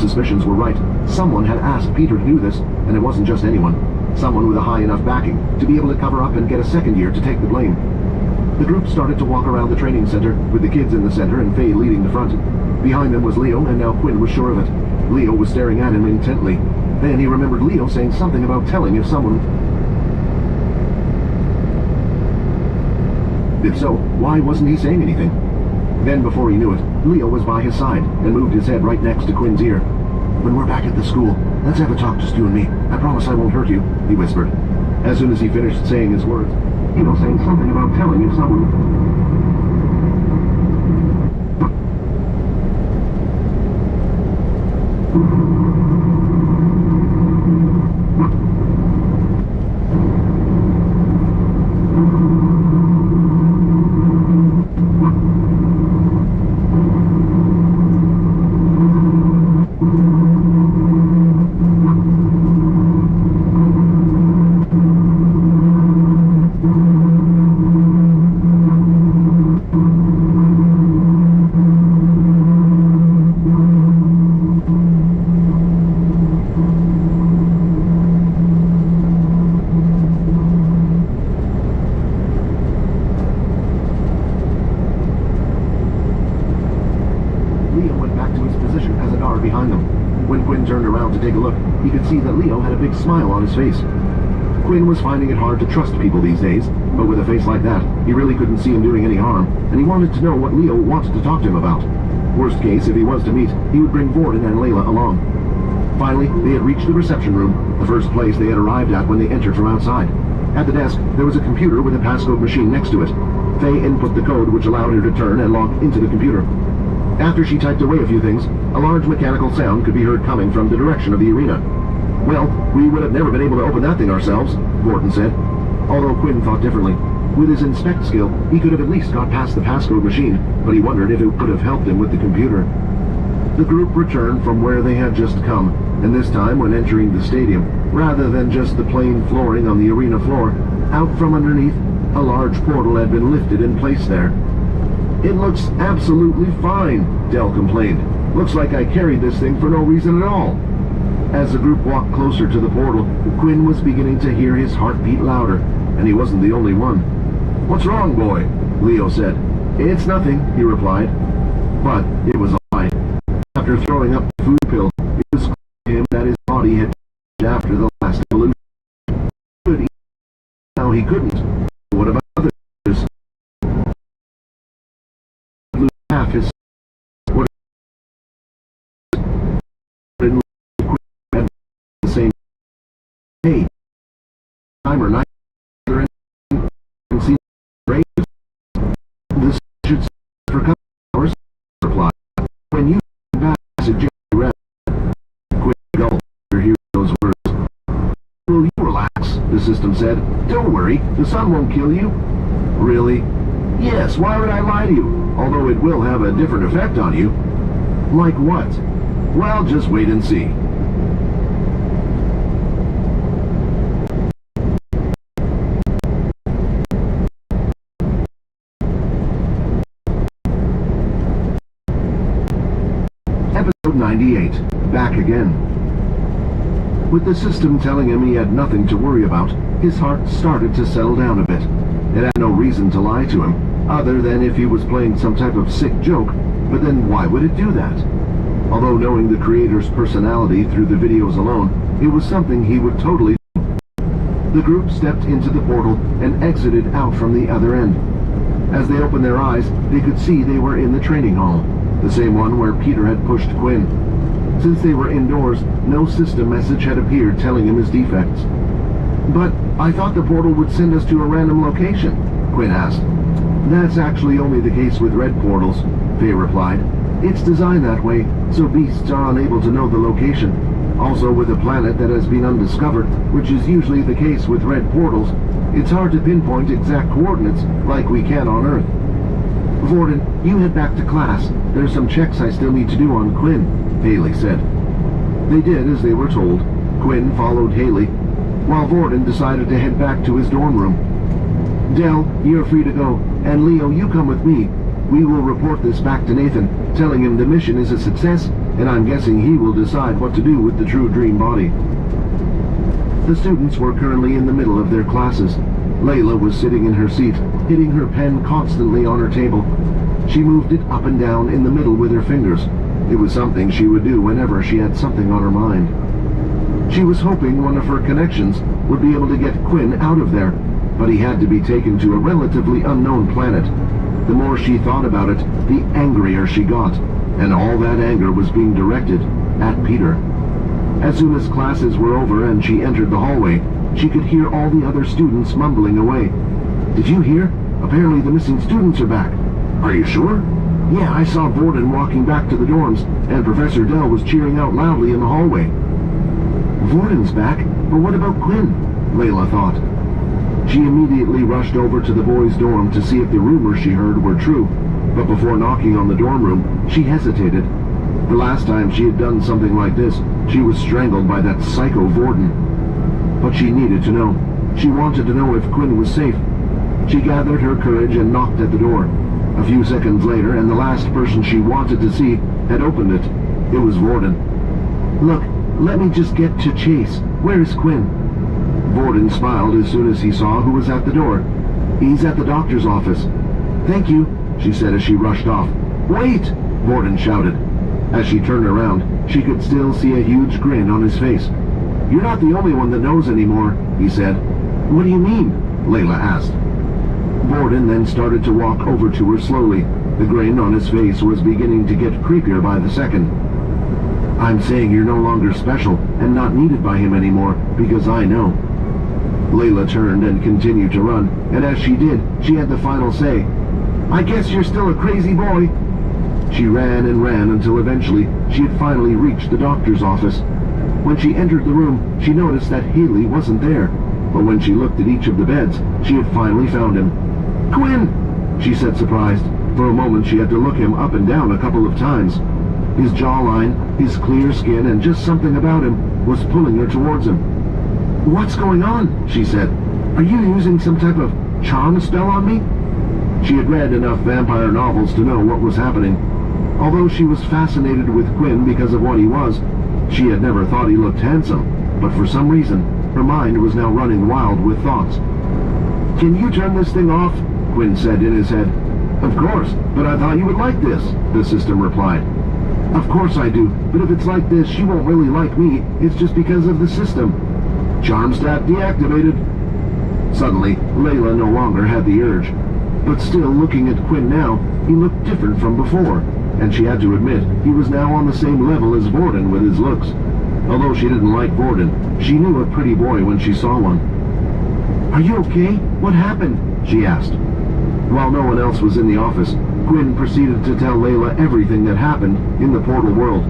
suspicions were right. Someone had asked Peter to do this, and it wasn't just anyone. Someone with a high enough backing to be able to cover up and get a second year to take the blame. The group started to walk around the training center, with the kids in the center and Faye leading the front. Behind them was Leo, and now Quinn was sure of it. Leo was staring at him intently. Then he remembered Leo saying something about telling if someone... If so, why wasn't he saying anything? Then, before he knew it, Leo was by his side and moved his head right next to Quinn's ear. "When we're back at the school, let's have a talk, just you and me. I promise I won't hurt you," he whispered. As soon as he finished saying his words, saying something about telling if someone... behind them. When Quinn turned around to take a look, he could see that Leo had a big smile on his face. Quinn was finding it hard to trust people these days, but with a face like that, he really couldn't see him doing any harm, and he wanted to know what Leo wanted to talk to him about. Worst case, if he was to meet, he would bring Vorden and Layla along. Finally, they had reached the reception room, the first place they had arrived at when they entered from outside. At the desk, there was a computer with a passcode machine next to it. Faye input the code which allowed her to turn and log into the computer. After she typed away a few things, a large mechanical sound could be heard coming from the direction of the arena. "Well, we would have never been able to open that thing ourselves," Vorden said. Although Quinn thought differently. With his inspect skill, he could have at least got past the passcode machine, but he wondered if it could have helped him with the computer. The group returned from where they had just come, and this time when entering the stadium, rather than just the plain flooring on the arena floor, out from underneath, a large portal had been lifted and placed there. "It looks absolutely fine," Dell complained. "Looks like I carried this thing for no reason at all." As the group walked closer to the portal, Quinn was beginning to hear his heart beat louder, and he wasn't the only one. "What's wrong, boy?" Leo said. "It's nothing," he replied. But it was a lie. After throwing up the food pill, it was clear to him that his body had changed after the last evolution. He could eat. Now he couldn't. What about others? Lose half his... What didn't Quinn the same... Hey, timer night and see rays. This should for a couple hours, replied. When you passage read, Quinn gulped to hear those words. "Will you relax?" the system said. "Don't worry, the sun won't kill you." "Really?" "Yes, why would I lie to you? Although it will have a different effect on you." "Like what?" "Well, just wait and see." Episode 98. Back again. With the system telling him he had nothing to worry about, his heart started to settle down a bit. It had no reason to lie to him, other than if he was playing some type of sick joke, but then why would it do that? Although knowing the creator's personality through the videos alone, it was something he would totally do. The group stepped into the portal and exited out from the other end. As they opened their eyes, they could see they were in the training hall, the same one where Peter had pushed Quinn. Since they were indoors, no system message had appeared telling him his defects. "But I thought the portal would send us to a random location," Quinn asked. "That's actually only the case with red portals," Faye replied. "It's designed that way, so beasts are unable to know the location. Also, with a planet that has been undiscovered, which is usually the case with red portals, it's hard to pinpoint exact coordinates like we can on Earth. Vorden, you head back to class. There's some checks I still need to do on Quinn," Haley said. They did as they were told. Quinn followed Haley, while Vorden decided to head back to his dorm room. "Dell, you're free to go, and Leo, you come with me. We will report this back to Nathan, telling him the mission is a success, and I'm guessing he will decide what to do with the true dream body. The students were currently in the middle of their classes. Layla was sitting in her seat, hitting her pen constantly on her table. She moved it up and down in the middle with her fingers. It was something she would do whenever she had something on her mind. She was hoping one of her connections would be able to get Quinn out of there, but he had to be taken to a relatively unknown planet. The more she thought about it, the angrier she got, and all that anger was being directed at Peter. As soon as classes were over and she entered the hallway, she could hear all the other students mumbling away. "Did you hear? Apparently the missing students are back." "Are you sure?" "Yeah, I saw Borden walking back to the dorms, and Professor Dell was cheering out loudly in the hallway." "Vorden's back, but what about Quinn?" Layla thought. She immediately rushed over to the boys' dorm to see if the rumors she heard were true, but before knocking on the dorm room, she hesitated. The last time she had done something like this, she was strangled by that psycho Vorden. But she needed to know. She wanted to know if Quinn was safe. She gathered her courage and knocked at the door. A few seconds later, and the last person she wanted to see had opened it. It was Vorden. "Look, let me just get to Chase. Where is Quinn?" Vorden smiled as soon as he saw who was at the door. "He's at the doctor's office." "Thank you," she said as she rushed off. "Wait!" Vorden shouted. As she turned around, she could still see a huge grin on his face. "You're not the only one that knows anymore," he said. "What do you mean?" Layla asked. Vorden then started to walk over to her slowly. The grin on his face was beginning to get creepier by the second. "I'm saying you're no longer special and not needed by him anymore, because I know." Layla turned and continued to run, and as she did, she had the final say. "I guess you're still a crazy boy." She ran and ran until eventually she had finally reached the doctor's office. When she entered the room, she noticed that Haley wasn't there, but when she looked at each of the beds, she had finally found him. "Quinn!" she said, surprised. For a moment she had to look him up and down a couple of times. His jawline, his clear skin, and just something about him was pulling her towards him. "What's going on?" she said. "Are you using some type of charm spell on me?" She had read enough vampire novels to know what was happening. Although she was fascinated with Quinn because of what he was, she had never thought he looked handsome, but for some reason, her mind was now running wild with thoughts. "Can you turn this thing off?" Quinn said in his head. "Of course, but I thought you would like this," the system replied. "Of course I do, but if it's like this, she won't really like me. It's just because of the system." "Charm stat deactivated." Suddenly, Layla no longer had the urge. But still, looking at Quinn now, he looked different from before, and she had to admit he was now on the same level as Vorden with his looks. Although she didn't like Vorden, she knew a pretty boy when she saw one. "Are you okay? What happened?" she asked. While no one else was in the office, Quinn proceeded to tell Layla everything that happened in the portal world.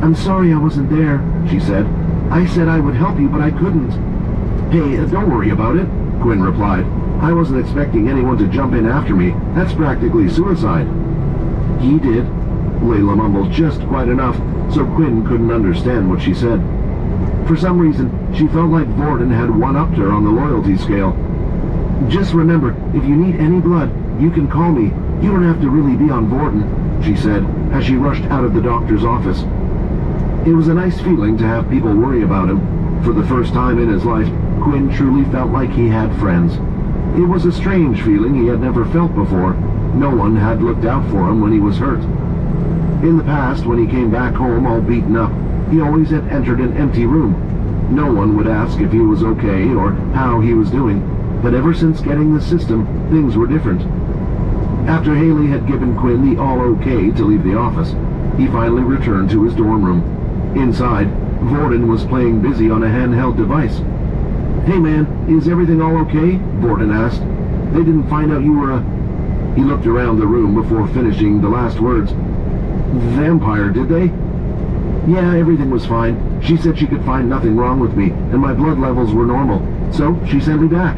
"I'm sorry I wasn't there," she said. "I said I would help you, but I couldn't." "Hey, don't worry about it," Quinn replied. "I wasn't expecting anyone to jump in after me. That's practically suicide." "He did," Layla mumbled just quite enough so Quinn couldn't understand what she said. For some reason, she felt like Vorden had one-upped her on the loyalty scale. "Just remember, if you need any blood, you can call me. You don't have to really be on Vorden," she said as she rushed out of the doctor's office. It was a nice feeling to have people worry about him. For the first time in his life, Quinn truly felt like he had friends. It was a strange feeling he had never felt before. No one had looked out for him when he was hurt. In the past, when he came back home all beaten up, he always had entered an empty room. No one would ask if he was okay or how he was doing, but ever since getting the system, things were different. After Haley had given Quinn the all-okay to leave the office, he finally returned to his dorm room. Inside, Vorden was playing busy on a handheld device. "Hey man, is everything all okay?" Vorden asked. "They didn't find out you were a..." He looked around the room before finishing the last words. "Vampire, did they?" "Yeah, everything was fine. She said she could find nothing wrong with me, and my blood levels were normal, so she sent me back."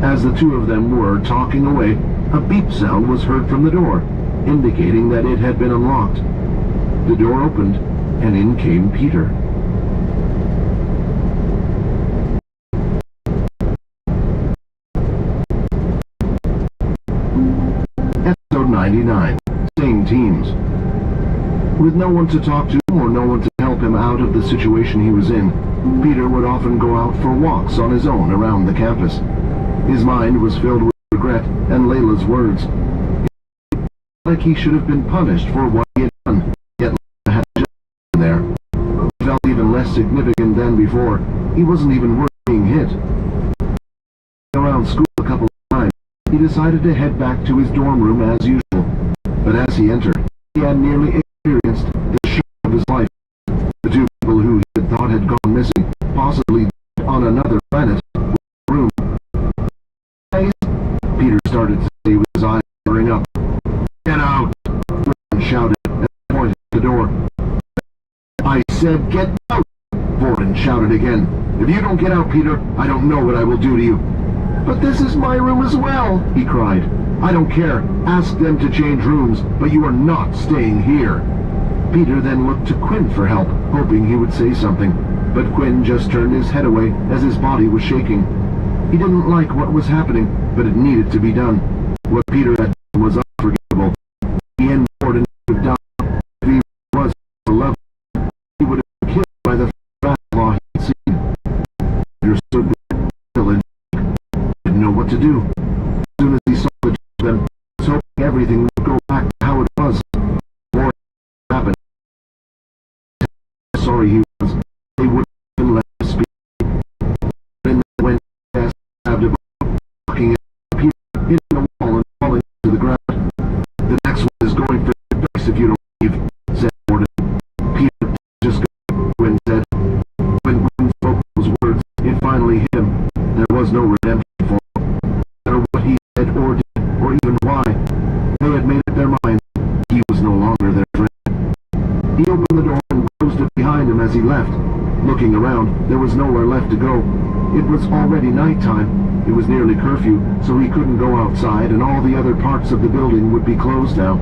As the two of them were talking away, a beep sound was heard from the door, indicating that it had been unlocked. The door opened, and in came Peter. Episode 99. Same teams. With no one to talk to or no one to help him out of the situation he was in, Peter would often go out for walks on his own around the campus. His mind was filled with regret and Layla's words. Like he should have been punished for what he had done, yet Layla had just been there. He felt even less significant than before. He wasn't even worth being hit. Around school a couple of times, he decided to head back to his dorm room as usual. But as he entered, he had nearly experienced the shock of his life. The two people who he had thought had gone missing, possibly on another planet, were in the room. Peter started to say with his eyes tearing up. "Get out!" Vorden shouted and pointed at the door. "I said get out!" Vorden shouted again. "If you don't get out, Peter, I don't know what I will do to you." "But this is my room as well," he cried. "I don't care. Ask them to change rooms, but you are not staying here." Peter then looked to Quinn for help, hoping he would say something. But Quinn just turned his head away as his body was shaking. He didn't like what was happening, but it needed to be done. What Peter had done was unforgivable. He and Vorden would have died if he was for love. He would have been killed by the law he had seen. Peter stood still and didn't know what to do. As soon as he saw the two of them, he was hoping everything would go back to how it was. Or it happened. Sorry he was. They wouldn't even let him speak. And then when he asked looking at Peter hitting the wall and falling to the ground. "The next one is going for your face if you don't leave," said Vorden. "Peter, just go," Quinn said. When Quinn spoke those words, it finally hit him. There was no redemption for him. No matter what he said or did, or even why, they had made up their minds. He was no longer their friend. He opened the door and closed it behind him as he left. Looking around, there was nowhere left to go. It was already nighttime. It was nearly curfew, so he couldn't go outside, and all the other parts of the building would be closed now.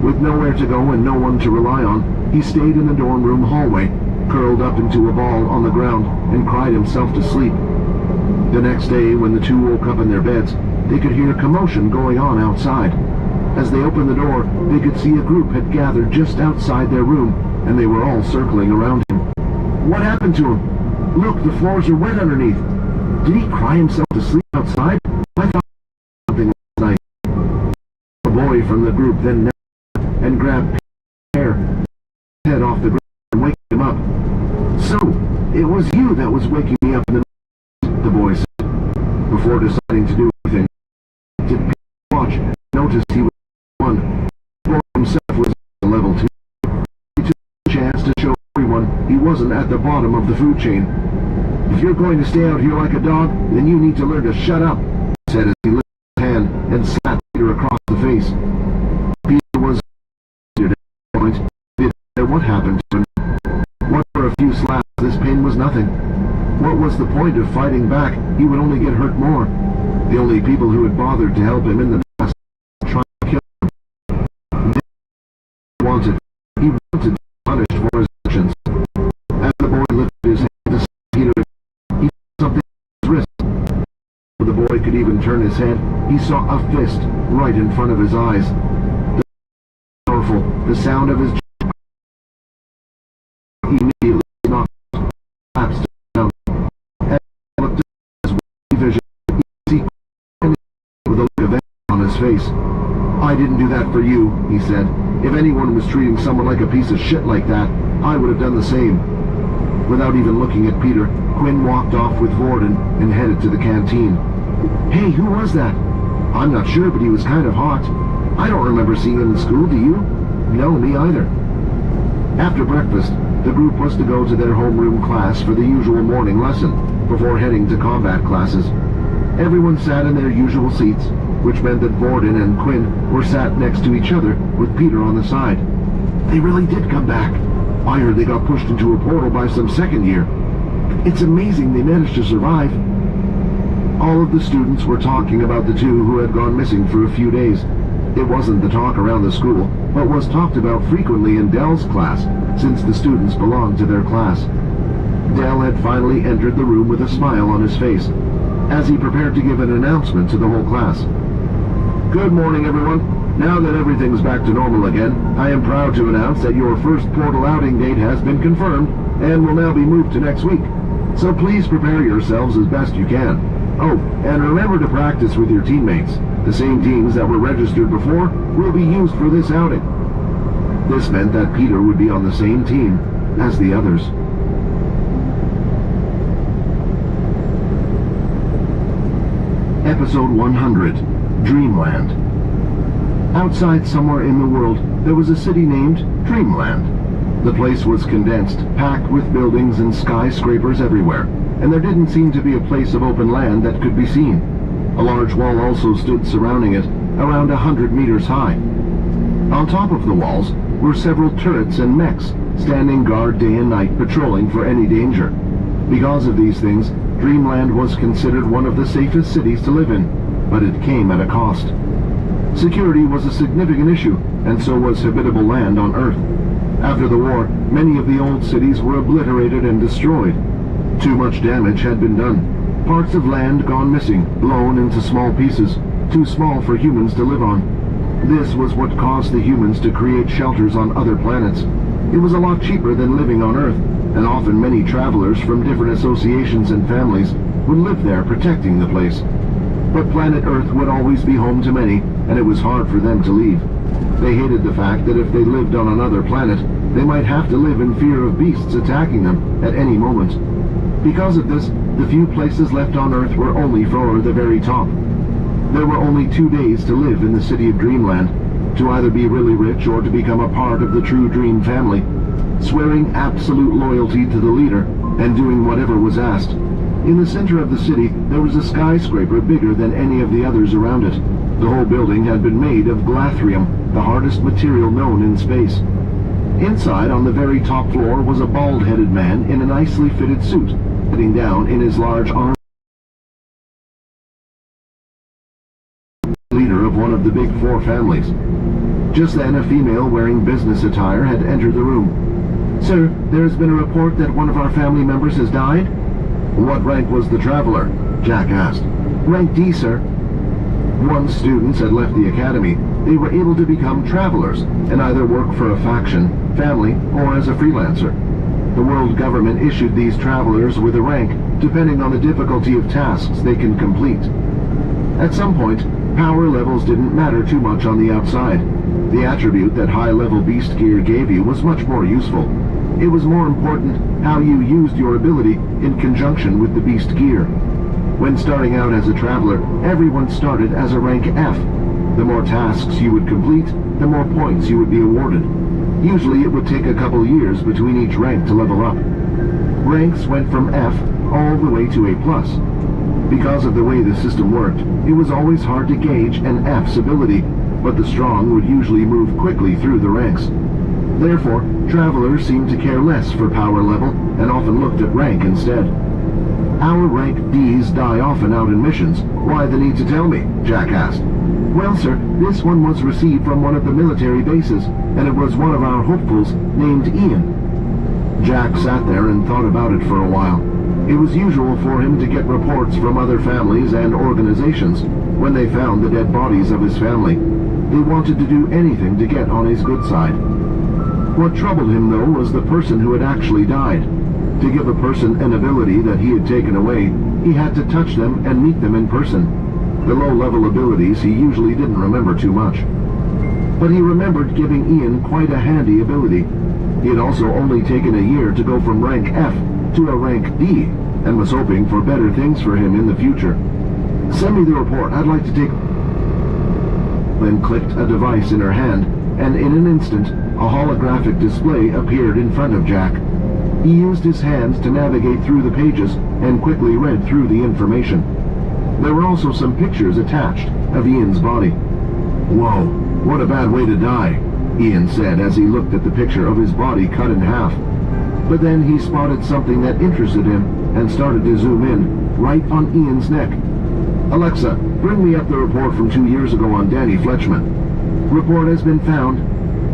With nowhere to go and no one to rely on, he stayed in the dorm room hallway, curled up into a ball on the ground, and cried himself to sleep. The next day, when the two woke up in their beds, they could hear commotion going on outside. As they opened the door, they could see a group had gathered just outside their room, and they were all circling around him. "What happened to him? Look, the floors are wet underneath. Did he cry himself to sleep outside? I thought something last night." A boy from the group then knelt and grabbed Peter's hair, his head off the ground, and waking him up. "So, it was you that was waking me up in the night," the boy said. Before deciding to do anything, did Peter watch and noticed he was one. Vorden himself was at level 2. He took a chance to show everyone he wasn't at the bottom of the food chain. "If you're going to stay out here like a dog, then you need to learn to shut up," he said as he lifted his hand and slapped Peter across the face. Peter was at that point. He didn't care what happened to him. What for a few slaps, this pain was nothing. What was the point of fighting back? He would only get hurt more. The only people who had bothered to help him in the past were trying to kill him. He wanted to be punished for his actions. As the boy lifted his hand to slap Peter, he felt something on his wrist. Before the boy could even turn his head, he saw a fist right in front of his eyes. Powerful, the sound of his jaw immediately knocked, collapsed down. As he looked at his vision, he see with a look of anger on his face. "I didn't do that for you," he said. "If anyone was treating someone like a piece of shit like that, I would have done the same." Without even looking at Peter, Quinn walked off with Vorden and headed to the canteen. "Hey, who was that?" "I'm not sure, but he was kind of hot. I don't remember seeing him in school, do you?" "No, me either." After breakfast, the group was to go to their homeroom class for the usual morning lesson, before heading to combat classes. Everyone sat in their usual seats, which meant that Vorden and Quinn were sat next to each other, with Peter on the side. "They really did come back. I heard they got pushed into a portal by some second year. It's amazing they managed to survive." All of the students were talking about the two who had gone missing for a few days. It wasn't the talk around the school, but was talked about frequently in Dell's class, since the students belonged to their class. Dell had finally entered the room with a smile on his face, as he prepared to give an announcement to the whole class. "Good morning, everyone. Now that everything's back to normal again, I am proud to announce that your first portal outing date has been confirmed and will now be moved to next week. So please prepare yourselves as best you can. Oh, and remember to practice with your teammates. The same teams that were registered before will be used for this outing. This meant that Peter would be on the same team as the others. Episode 100, Dreamland. Outside somewhere in the world, there was a city named Dreamland. The place was condensed, packed with buildings and skyscrapers everywhere, and there didn't seem to be a place of open land that could be seen. A large wall also stood surrounding it, around 100 meters high. On top of the walls were several turrets and mechs, standing guard day and night patrolling for any danger. Because of these things, Dreamland was considered one of the safest cities to live in, but it came at a cost. Security was a significant issue, and so was habitable land on Earth. After the war, many of the old cities were obliterated and destroyed. Too much damage had been done. Parts of land gone missing, blown into small pieces, too small for humans to live on. This was what caused the humans to create shelters on other planets. It was a lot cheaper than living on Earth, and often many travelers from different associations and families would live there protecting the place. But planet Earth would always be home to many, and it was hard for them to leave. They hated the fact that if they lived on another planet, they might have to live in fear of beasts attacking them at any moment. Because of this, the few places left on Earth were only for the very top. There were only 2 days to live in the city of Dreamland, to either be really rich or to become a part of the True Dream family, swearing absolute loyalty to the leader and doing whatever was asked. In the center of the city, there was a skyscraper bigger than any of the others around it. The whole building had been made of glathrium, the hardest material known in space. Inside, on the very top floor, was a bald-headed man in a nicely fitted suit, sitting down in his large arm. Leader of one of the Big Four families. Just then, a female wearing business attire had entered the room. "Sir, there has been a report that one of our family members has died." "What rank was the traveler?" Jack asked. "Rank D, sir." Once students had left the academy, they were able to become travelers and either work for a faction, family, or as a freelancer. The world government issued these travelers with a rank depending on the difficulty of tasks they can complete. At some point, power levels didn't matter too much on the outside. The attribute that high-level beast gear gave you was much more useful. It was more important how you used your ability in conjunction with the beast gear. When starting out as a traveler, everyone started as a rank F. The more tasks you would complete, the more points you would be awarded. Usually it would take a couple years between each rank to level up. Ranks went from F all the way to A+. Because of the way the system worked, it was always hard to gauge an F's ability, but the strong would usually move quickly through the ranks. Therefore, travelers seemed to care less for power level and often looked at rank instead. "Our rank Ds die often out in missions. Why the need to tell me?" Jack asked. "Well, sir, this one was received from one of the military bases, and it was one of our hopefuls named Ian." Jack sat there and thought about it for a while. It was usual for him to get reports from other families and organizations when they found the dead bodies of his family. They wanted to do anything to get on his good side. What troubled him, though, was the person who had actually died. To give a person an ability that he had taken away, he had to touch them and meet them in person. The low-level abilities he usually didn't remember too much. But he remembered giving Ian quite a handy ability. He had also only taken a year to go from rank F to a rank D, and was hoping for better things for him in the future. "Send me the report, I'd like to take..." Then clicked a device in her hand, and in an instant, a holographic display appeared in front of Jack. He used his hands to navigate through the pages and quickly read through the information. There were also some pictures attached of Ian's body. "Whoa, what a bad way to die," Ian said as he looked at the picture of his body cut in half. But then he spotted something that interested him and started to zoom in, right on Ian's neck. "Alexa, bring me up the report from 2 years ago on Danny Fletchman." "Report has been found,"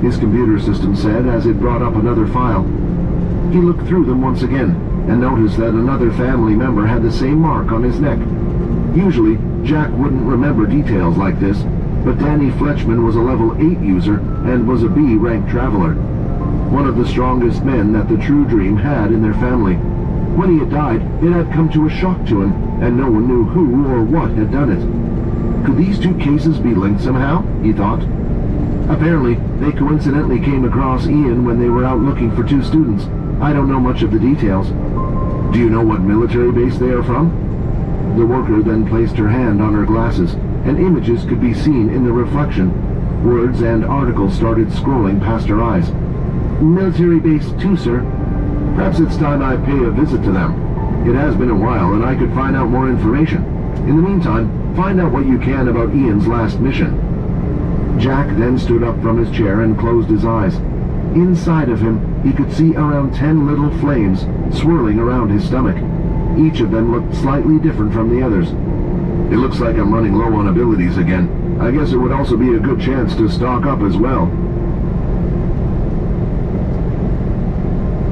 his computer system said as it brought up another file. He looked through them once again and noticed that another family member had the same mark on his neck. Usually, Jack wouldn't remember details like this, but Danny Fletchman was a level 8 user and was a B-rank traveler. One of the strongest men that the True Dream had in their family. When he had died, it had come to a shock to him, and no one knew who or what had done it. Could these two cases be linked somehow? He thought. Apparently, they coincidentally came across Ian when they were out looking for two students. I don't know much of the details. Do you know what military base they are from? The worker then placed her hand on her glasses, and images could be seen in the reflection. Words and articles started scrolling past her eyes. Military base 2, sir. Perhaps it's time I pay a visit to them. It has been a while, and I could find out more information. In the meantime, find out what you can about Ian's last mission. Jack then stood up from his chair and closed his eyes. Inside of him, he could see around 10 little flames swirling around his stomach. Each of them looked slightly different from the others. It looks like I'm running low on abilities again. I guess it would also be a good chance to stock up as well.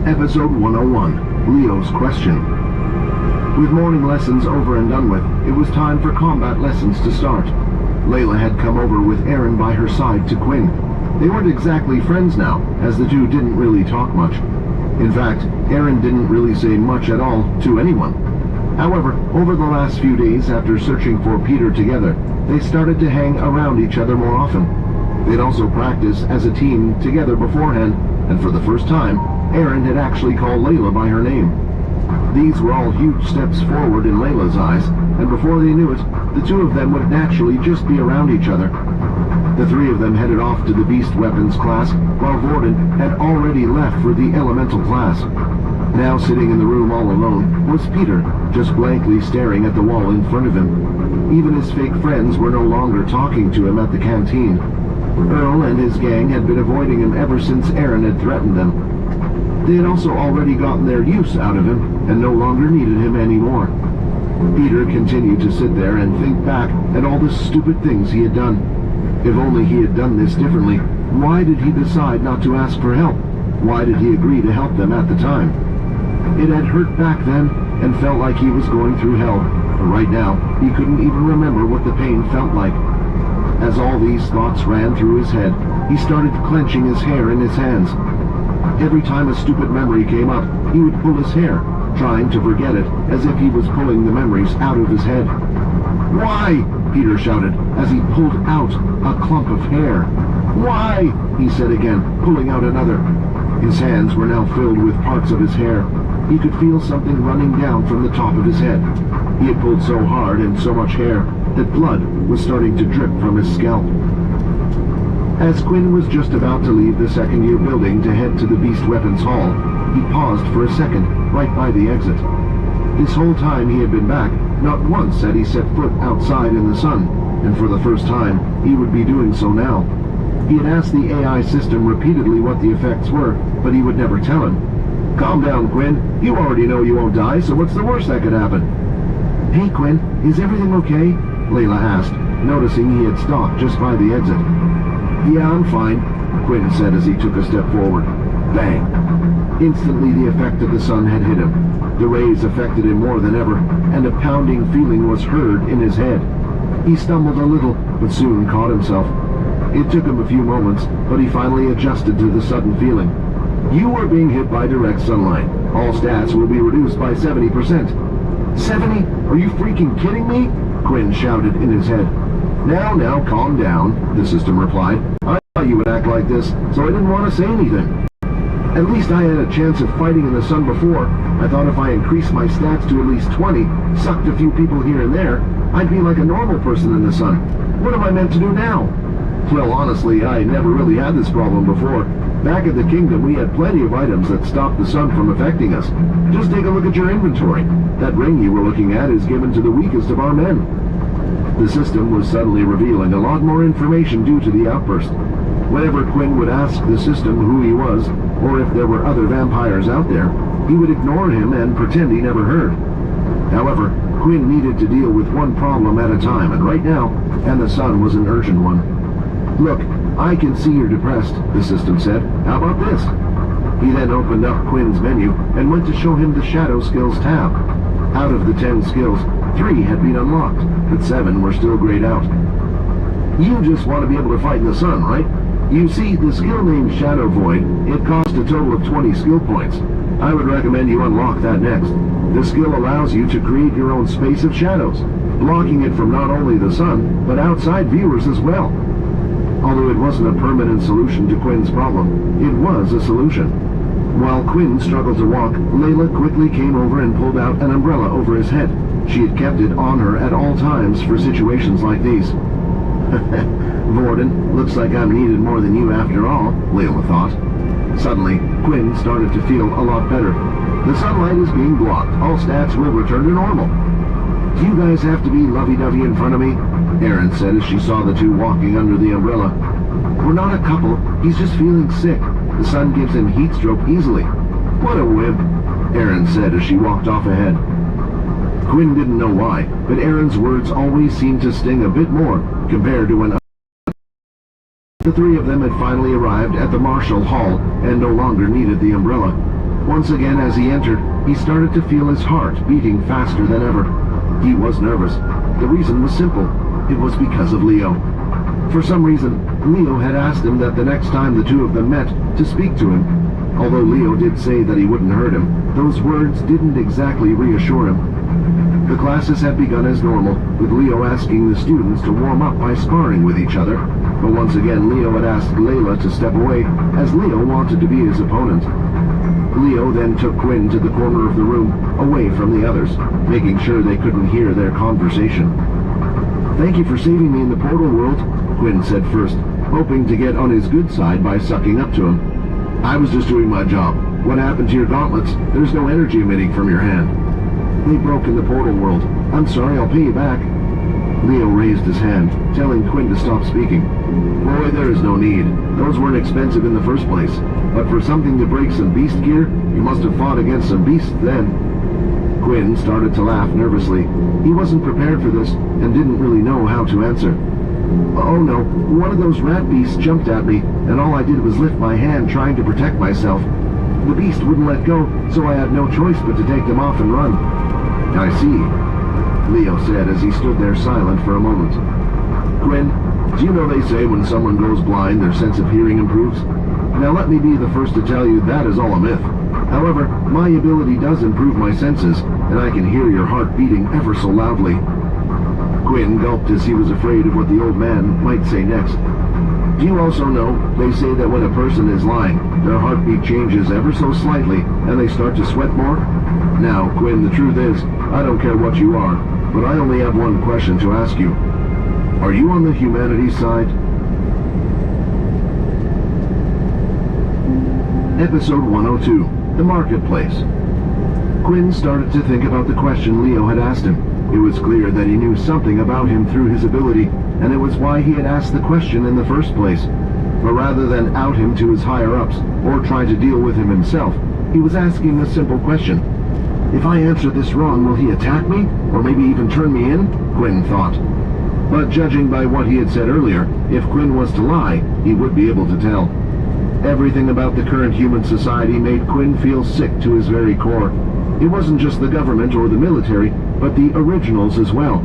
Episode 101, Leo's Question. With morning lessons over and done with, it was time for combat lessons to start. Layla had come over with Aaron by her side to Quinn. They weren't exactly friends now, as the two didn't really talk much. In fact, Aaron didn't really say much at all to anyone. However, over the last few days after searching for Peter together, they started to hang around each other more often. They'd also practiced as a team together beforehand, and for the first time, Aaron had actually called Layla by her name. These were all huge steps forward in Layla's eyes, and before they knew it, the two of them would naturally just be around each other. The three of them headed off to the Beast Weapons class, while Vorden had already left for the Elemental class. Now sitting in the room all alone was Peter, just blankly staring at the wall in front of him. Even his fake friends were no longer talking to him at the canteen. Earl and his gang had been avoiding him ever since Aaron had threatened them. They had also already gotten their use out of him, and no longer needed him anymore. Peter continued to sit there and think back at all the stupid things he had done. If only he had done this differently, why did he decide not to ask for help? Why did he agree to help them at the time? It had hurt back then, and felt like he was going through hell, but right now, he couldn't even remember what the pain felt like. As all these thoughts ran through his head, he started clenching his hair in his hands. Every time a stupid memory came up, he would pull his hair, trying to forget it, as if he was pulling the memories out of his head. "Why?" Peter shouted, as he pulled out a clump of hair. "Why?" he said again, pulling out another. His hands were now filled with parts of his hair. He could feel something running down from the top of his head. He had pulled so hard and so much hair that blood was starting to drip from his scalp. As Quinn was just about to leave the second-year building to head to the Beast Weapons Hall, he paused for a second, right by the exit. This whole time he had been back, not once had he set foot outside in the sun, and for the first time, he would be doing so now. He had asked the AI system repeatedly what the effects were, but he would never tell him. "Calm down, Quinn. You already know you won't die, so what's the worst that could happen?" "Hey, Quinn, is everything okay?" Layla asked, noticing he had stopped just by the exit. "Yeah, I'm fine," Quinn said as he took a step forward. Bang! Instantly the effect of the sun had hit him. The rays affected him more than ever, and a pounding feeling was heard in his head. He stumbled a little, but soon caught himself. It took him a few moments, but he finally adjusted to the sudden feeling. "You are being hit by direct sunlight. All stats will be reduced by 70%. 70? Are you freaking kidding me?" Quinn shouted in his head. Now, calm down," the system replied. "I thought you would act like this, so I didn't want to say anything. At least I had a chance of fighting in the sun before. I thought if I increased my stats to at least 20, sucked a few people here and there, I'd be like a normal person in the sun. What am I meant to do now?" "Well, honestly, I never really had this problem before. Back at the Kingdom, we had plenty of items that stopped the sun from affecting us. Just take a look at your inventory. That ring you were looking at is given to the weakest of our men." The system was suddenly revealing a lot more information due to the outburst. Whenever Quinn would ask the system who he was, or if there were other vampires out there, he would ignore him and pretend he never heard. However, Quinn needed to deal with one problem at a time, and right now, and the sun was an urgent one. "Look, I can see you're depressed," the system said. "How about this?" He then opened up Quinn's menu and went to show him the Shadow Skills tab. Out of the 10 skills, 3 had been unlocked, but 7 were still grayed out. You just want to be able to fight in the sun, right? You see, the skill named Shadow Void, it costs a total of 20 skill points. I would recommend you unlock that next. The skill allows you to create your own space of shadows, blocking it from not only the sun, but outside viewers as well. Although it wasn't a permanent solution to Quinn's problem, it was a solution. While Quinn struggled to walk, Layla quickly came over and pulled out an umbrella over his head. She had kept it on her at all times for situations like these. Vorden, looks like I'm needed more than you after all, Layla thought. Suddenly, Quinn started to feel a lot better. The sunlight is being blocked. All stats will return to normal. Do you guys have to be lovey-dovey in front of me? Erin said as she saw the two walking under the umbrella. We're not a couple. He's just feeling sick. The sun gives him heat stroke easily. What a wimp, Erin said as she walked off ahead. Quinn didn't know why, but Erin's words always seemed to sting a bit more compared to when the three of them had finally arrived at the Marshall Hall and no longer needed the umbrella. Once again, as he entered, he started to feel his heart beating faster than ever. He was nervous. The reason was simple. It was because of Leo. For some reason, Leo had asked him that the next time the two of them met, to speak to him. Although Leo did say that he wouldn't hurt him, those words didn't exactly reassure him. The classes had begun as normal, with Leo asking the students to warm up by sparring with each other. But once again, Leo had asked Layla to step away, as Leo wanted to be his opponent. Leo then took Quinn to the corner of the room, away from the others, making sure they couldn't hear their conversation. Thank you for saving me in the portal world, Quinn said first, hoping to get on his good side by sucking up to him. I was just doing my job. What happened to your gauntlets? There's no energy emitting from your hand. They broke in the portal world. I'm sorry, I'll pay you back. Leo raised his hand, telling Quinn to stop speaking. Boy, there is no need. Those weren't expensive in the first place. But for something to break some beast gear, you must have fought against some beasts then. Quinn started to laugh nervously. He wasn't prepared for this, and didn't really know how to answer. Oh no, one of those rat beasts jumped at me, and all I did was lift my hand trying to protect myself. The beast wouldn't let go, so I had no choice but to take them off and run. I see, Leo said as he stood there silent for a moment. Quinn, do you know they say when someone goes blind, their sense of hearing improves? Now let me be the first to tell you that is all a myth. However, my ability does improve my senses, and I can hear your heart beating ever so loudly. Quinn gulped as he was afraid of what the old man might say next. Do you also know, they say that when a person is lying, their heartbeat changes ever so slightly, and they start to sweat more? Now, Quinn, the truth is, I don't care what you are, but I only have one question to ask you. Are you on the humanities side? Episode 102, The Marketplace. Quinn started to think about the question Leo had asked him. It was clear that he knew something about him through his ability, and it was why he had asked the question in the first place. But rather than out him to his higher-ups, or try to deal with him himself, he was asking a simple question. If I answer this wrong, will he attack me? Or maybe even turn me in? Quinn thought. But judging by what he had said earlier, if Quinn was to lie, he would be able to tell. Everything about the current human society made Quinn feel sick to his very core. It wasn't just the government or the military, but the originals as well.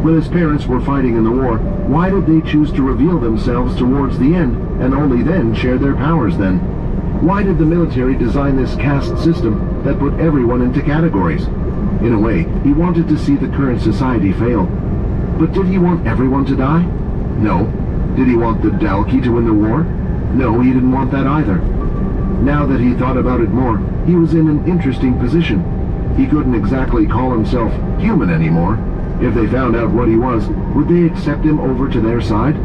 When his parents were fighting in the war, why did they choose to reveal themselves towards the end, and only then share their powers then? Why did the military design this caste system that put everyone into categories? In a way, he wanted to see the current society fail. But did he want everyone to die? No. Did he want the Dalki to win the war? No, he didn't want that either. Now that he thought about it more, he was in an interesting position. He couldn't exactly call himself human anymore. If they found out what he was, would they accept him over to their side?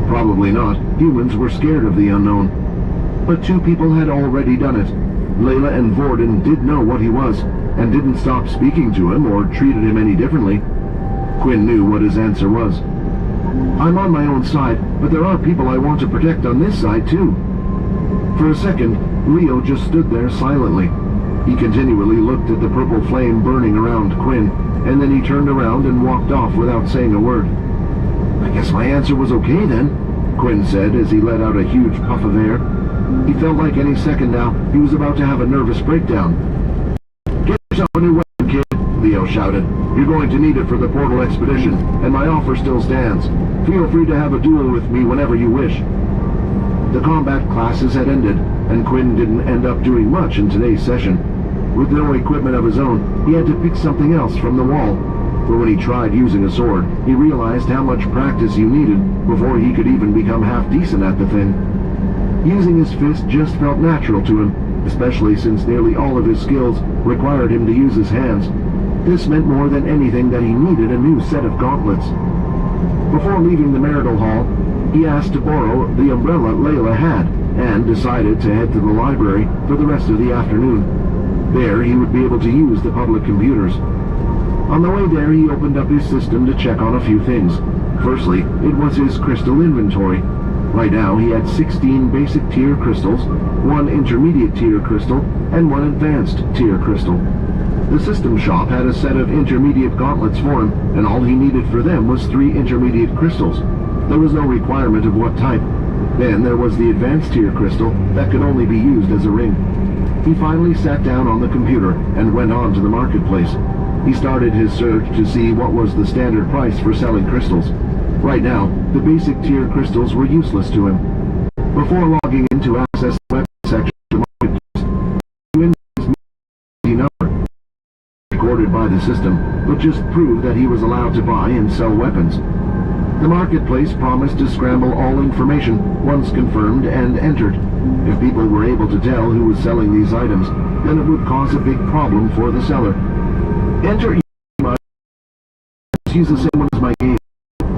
Probably not. Humans were scared of the unknown. But two people had already done it. Layla and Vorden did know what he was, and didn't stop speaking to him or treated him any differently. Quinn knew what his answer was. I'm on my own side, but there are people I want to protect on this side too. For a second, Leo just stood there silently. He continually looked at the purple flame burning around Quinn, and then he turned around and walked off without saying a word. I guess my answer was okay then, Quinn said as he let out a huge puff of air. He felt like any second now he was about to have a nervous breakdown. Get yourself a new weapon, kid, Leo shouted. "You're going to need it for the portal expedition, and my offer still stands. Feel free to have a duel with me whenever you wish." The combat classes had ended, and Quinn didn't end up doing much in today's session. With no equipment of his own, he had to pick something else from the wall. But when he tried using a sword, he realized how much practice you needed before he could even become half decent at the thing. Using his fist just felt natural to him, especially since nearly all of his skills required him to use his hands. This meant more than anything that he needed a new set of gauntlets. Before leaving the marital hall, he asked to borrow the umbrella Layla had, and decided to head to the library for the rest of the afternoon. There he would be able to use the public computers. On the way there, he opened up his system to check on a few things. Firstly, it was his crystal inventory. Right now, he had 16 basic tier crystals, 1 intermediate tier crystal, and 1 advanced tier crystal. The system shop had a set of intermediate gauntlets for him, and all he needed for them was 3 intermediate crystals. There was no requirement of what type. Then there was the advanced tier crystal that could only be used as a ring. He finally sat down on the computer and went on to the marketplace. He started his search to see what was the standard price for selling crystals. Right now, the basic tier crystals were useless to him. Before logging in to access the weapon section of the marketplace, he entered his number, recorded by the system, but just proved that he was allowed to buy and sell weapons. The marketplace promised to scramble all information once confirmed and entered. If people were able to tell who was selling these items, then it would cause a big problem for the seller. Enter use the same one as my game.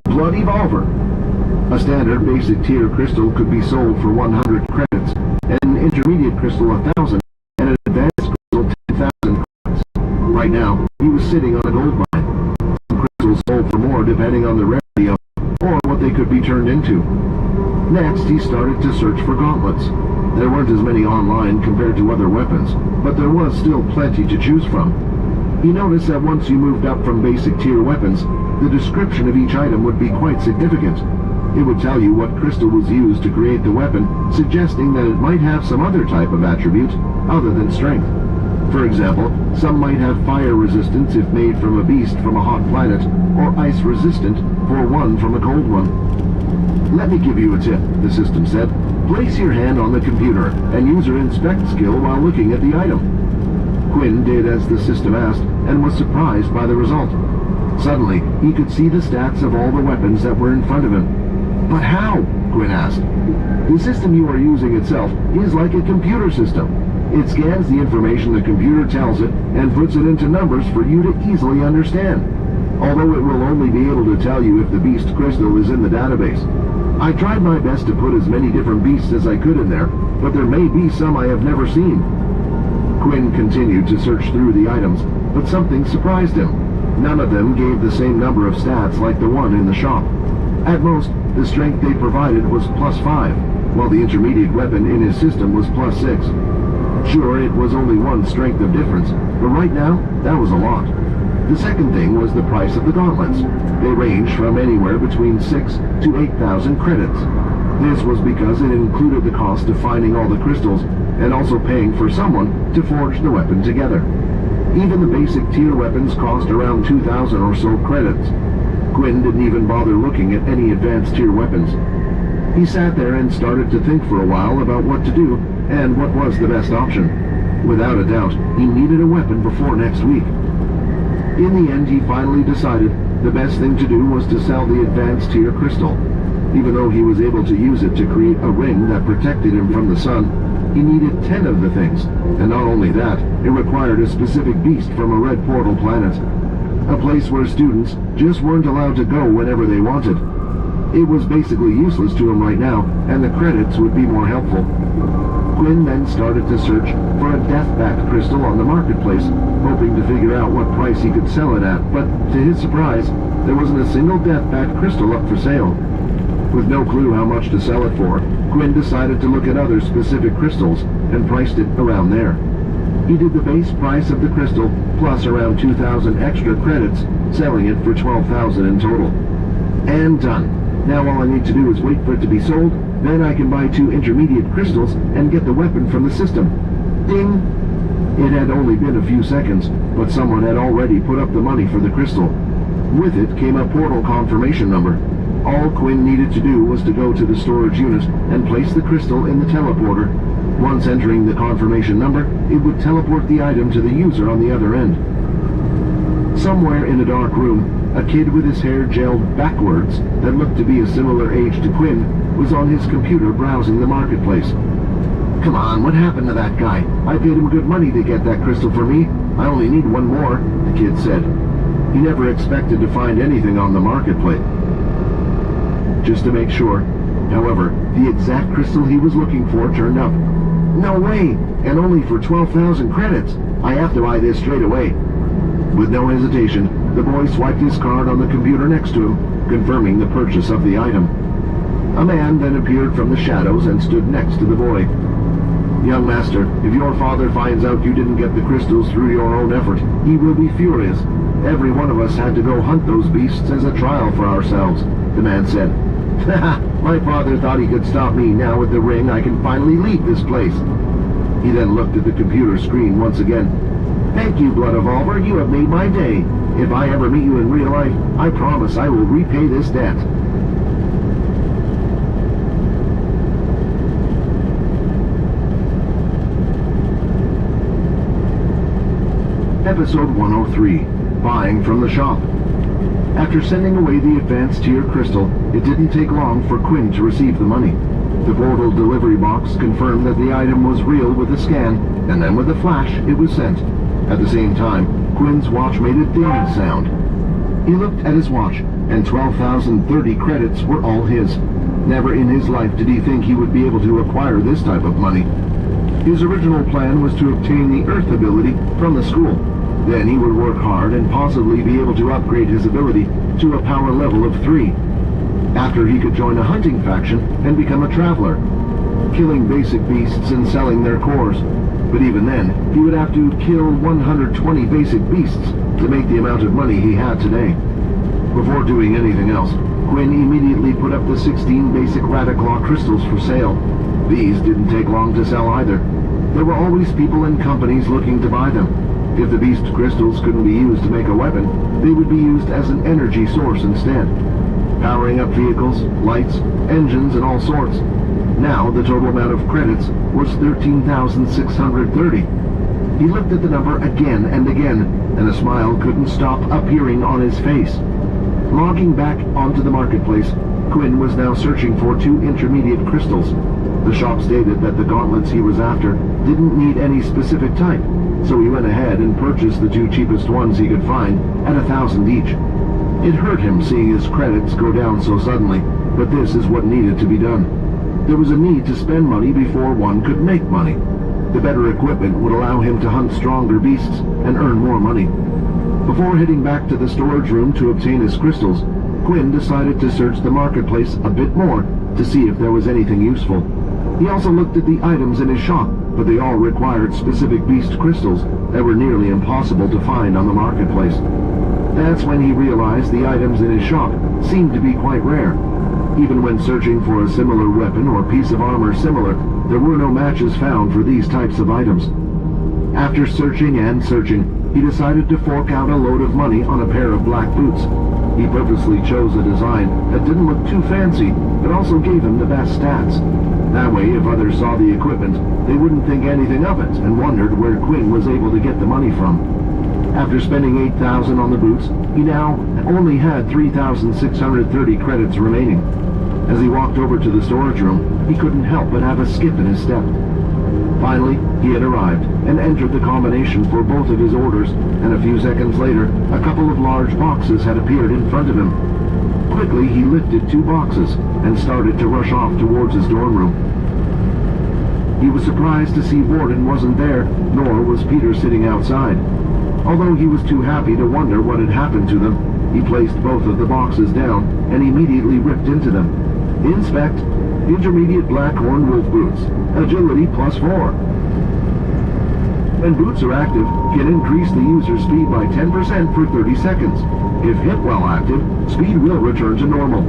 Blood Evolver. A standard basic tier crystal could be sold for 100 credits, an intermediate crystal 1,000, and an advanced crystal 10,000 credits. Right now, he was sitting on a gold mine. Some crystals sold for more depending on the rarity of or what they could be turned into. Next, he started to search for gauntlets. There weren't as many online compared to other weapons, but there was still plenty to choose from. He noticed that once you moved up from basic tier weapons, the description of each item would be quite significant. It would tell you what crystal was used to create the weapon, suggesting that it might have some other type of attribute other than strength. For example, some might have fire resistance if made from a beast from a hot planet, or ice resistant for one from a cold one. "Let me give you a tip," the system said. "Place your hand on the computer and use your inspect skill while looking at the item." Quinn did as the system asked, and was surprised by the result. Suddenly, he could see the stats of all the weapons that were in front of him. "But how?" Quinn asked. "The system you are using itself is like a computer system. It scans the information the computer tells it and puts it into numbers for you to easily understand. Although it will only be able to tell you if the beast crystal is in the database. I tried my best to put as many different beasts as I could in there, but there may be some I have never seen." Quinn continued to search through the items, but something surprised him. None of them gave the same number of stats like the one in the shop. At most, the strength they provided was +5, while the intermediate weapon in his system was +6. Sure, it was only 1 strength of difference, but right now, that was a lot. The second thing was the price of the gauntlets. They ranged from anywhere between 6 to 8,000 credits. This was because it included the cost of finding all the crystals, and also paying for someone to forge the weapon together. Even the basic tier weapons cost around 2,000 or so credits. Quinn didn't even bother looking at any advanced tier weapons. He sat there and started to think for a while about what to do, and what was the best option. Without a doubt, he needed a weapon before next week. In the end, he finally decided the best thing to do was to sell the advanced tier crystal. Even though he was able to use it to create a ring that protected him from the sun, he needed 10 of the things, and not only that, it required a specific beast from a red portal planet. A place where students just weren't allowed to go whenever they wanted. It was basically useless to him right now, and the credits would be more helpful. Quinn then started to search for a death-backed crystal on the marketplace, hoping to figure out what price he could sell it at, but to his surprise, there wasn't a single death-backed crystal up for sale. With no clue how much to sell it for, Quinn decided to look at other specific crystals and priced it around there. He did the base price of the crystal plus around 2,000 extra credits, selling it for 12,000 in total. And done. Now all I need to do is wait for it to be sold, then I can buy 2 intermediate crystals and get the weapon from the system. Ding! It had only been a few seconds, but someone had already put up the money for the crystal. With it came a portal confirmation number. All Quinn needed to do was to go to the storage unit and place the crystal in the teleporter. Once entering the confirmation number, it would teleport the item to the user on the other end. Somewhere in a dark room, a kid with his hair gelled backwards that looked to be a similar age to Quinn was on his computer browsing the marketplace. "Come on, what happened to that guy? I paid him good money to get that crystal for me. I only need one more," the kid said. He never expected to find anything on the marketplace. Just to make sure, however, the exact crystal he was looking for turned up. "No way! And only for 12,000 credits! I have to buy this straight away." With no hesitation, the boy swiped his card on the computer next to him, confirming the purchase of the item. A man then appeared from the shadows and stood next to the boy. "Young master, if your father finds out you didn't get the crystals through your own effort, he will be furious. Every one of us had to go hunt those beasts as a trial for ourselves," the man said. "Haha, my father thought he could stop me. Now with the ring, I can finally leave this place." He then looked at the computer screen once again. "Thank you, Blood Evolver, you have made my day. If I ever meet you in real life, I promise I will repay this debt." Episode 103, Buying from the Shop. After sending away the advanced tier crystal, it didn't take long for Quinn to receive the money. The portal delivery box confirmed that the item was real with a scan, and then with a flash, it was sent. At the same time, Quinn's watch made a ding sound. He looked at his watch, and 12,030 credits were all his. Never in his life did he think he would be able to acquire this type of money. His original plan was to obtain the Earth ability from the school. Then he would work hard and possibly be able to upgrade his ability to a power level of 3. After he could join a hunting faction and become a traveler, killing basic beasts and selling their cores. But even then, he would have to kill 120 basic beasts to make the amount of money he had today. Before doing anything else, Quinn immediately put up the 16 basic Radiclaw crystals for sale. These didn't take long to sell either. There were always people and companies looking to buy them. If the beast crystals couldn't be used to make a weapon, they would be used as an energy source instead, powering up vehicles, lights, engines, and all sorts. Now the total amount of credits was 13,630. He looked at the number again and again, and a smile couldn't stop appearing on his face. Logging back onto the marketplace, Quinn was now searching for 2 intermediate crystals. The shop stated that the gauntlets he was after didn't need any specific type, so he went ahead and purchased the 2 cheapest ones he could find at 1,000 each. It hurt him seeing his credits go down so suddenly, but this is what needed to be done. There was a need to spend money before one could make money. The better equipment would allow him to hunt stronger beasts and earn more money. Before heading back to the storage room to obtain his crystals, Quinn decided to search the marketplace a bit more to see if there was anything useful. He also looked at the items in his shop, but they all required specific beast crystals that were nearly impossible to find on the marketplace. That's when he realized the items in his shop seemed to be quite rare. Even when searching for a similar weapon or piece of armor similar, there were no matches found for these types of items. After searching and searching, he decided to fork out a load of money on a pair of black boots. He purposely chose a design that didn't look too fancy, but also gave him the best stats. That way, if others saw the equipment, they wouldn't think anything of it and wondered where Quinn was able to get the money from. After spending 8,000 on the boots, he now only had 3,630 credits remaining. As he walked over to the storage room, he couldn't help but have a skip in his step. Finally, he had arrived and entered the combination for both of his orders, and a few seconds later, a couple of large boxes had appeared in front of him. Quickly, he lifted 2 boxes and started to rush off towards his dorm room. He was surprised to see Warden wasn't there, nor was Peter sitting outside. Although he was too happy to wonder what had happened to them, he placed both of the boxes down and immediately ripped into them. Inspect. Intermediate Blackhorn Wolf Boots. Agility +4. When boots are active, can increase the user's speed by 10% for 30 seconds. If hit while active, speed will return to normal.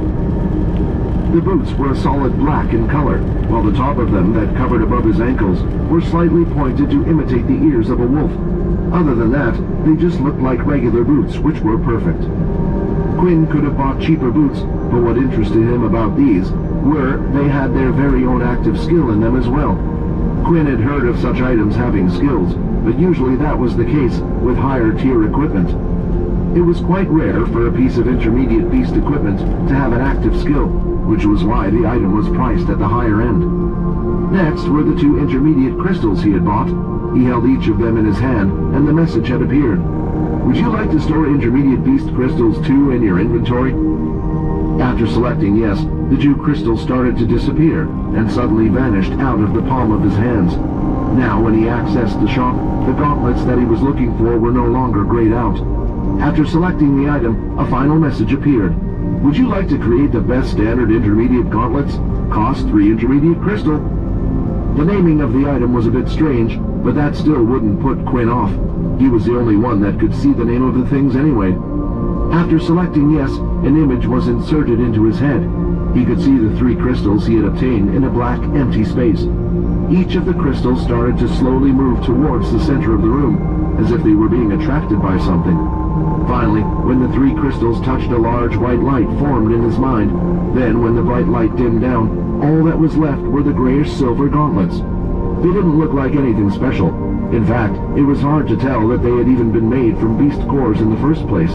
The boots were a solid black in color, while the top of them that covered above his ankles were slightly pointed to imitate the ears of a wolf. Other than that, they just looked like regular boots, which were perfect. Quinn could have bought cheaper boots, but what interested him about these were they had their very own active skill in them as well. Quinn had heard of such items having skills, but usually that was the case with higher tier equipment. It was quite rare for a piece of intermediate beast equipment to have an active skill, which was why the item was priced at the higher end. Next were the 2 intermediate crystals he had bought. He held each of them in his hand, and the message had appeared. Would you like to store intermediate beast crystals too in your inventory? After selecting yes, the 2 crystals started to disappear, and suddenly vanished out of the palm of his hands. Now when he accessed the shop, the gauntlets that he was looking for were no longer grayed out. After selecting the item, a final message appeared. Would you like to create the best standard intermediate gauntlets? Cost 3 intermediate crystal. The naming of the item was a bit strange, but that still wouldn't put Quinn off. He was the only one that could see the name of the things anyway. After selecting yes, an image was inserted into his head. He could see the 3 crystals he had obtained in a black, empty space. Each of the crystals started to slowly move towards the center of the room, as if they were being attracted by something. Finally, when the 3 crystals touched a large white light formed in his mind, then when the bright light dimmed down, all that was left were the grayish silver gauntlets. They didn't look like anything special. In fact, it was hard to tell that they had even been made from beast cores in the first place.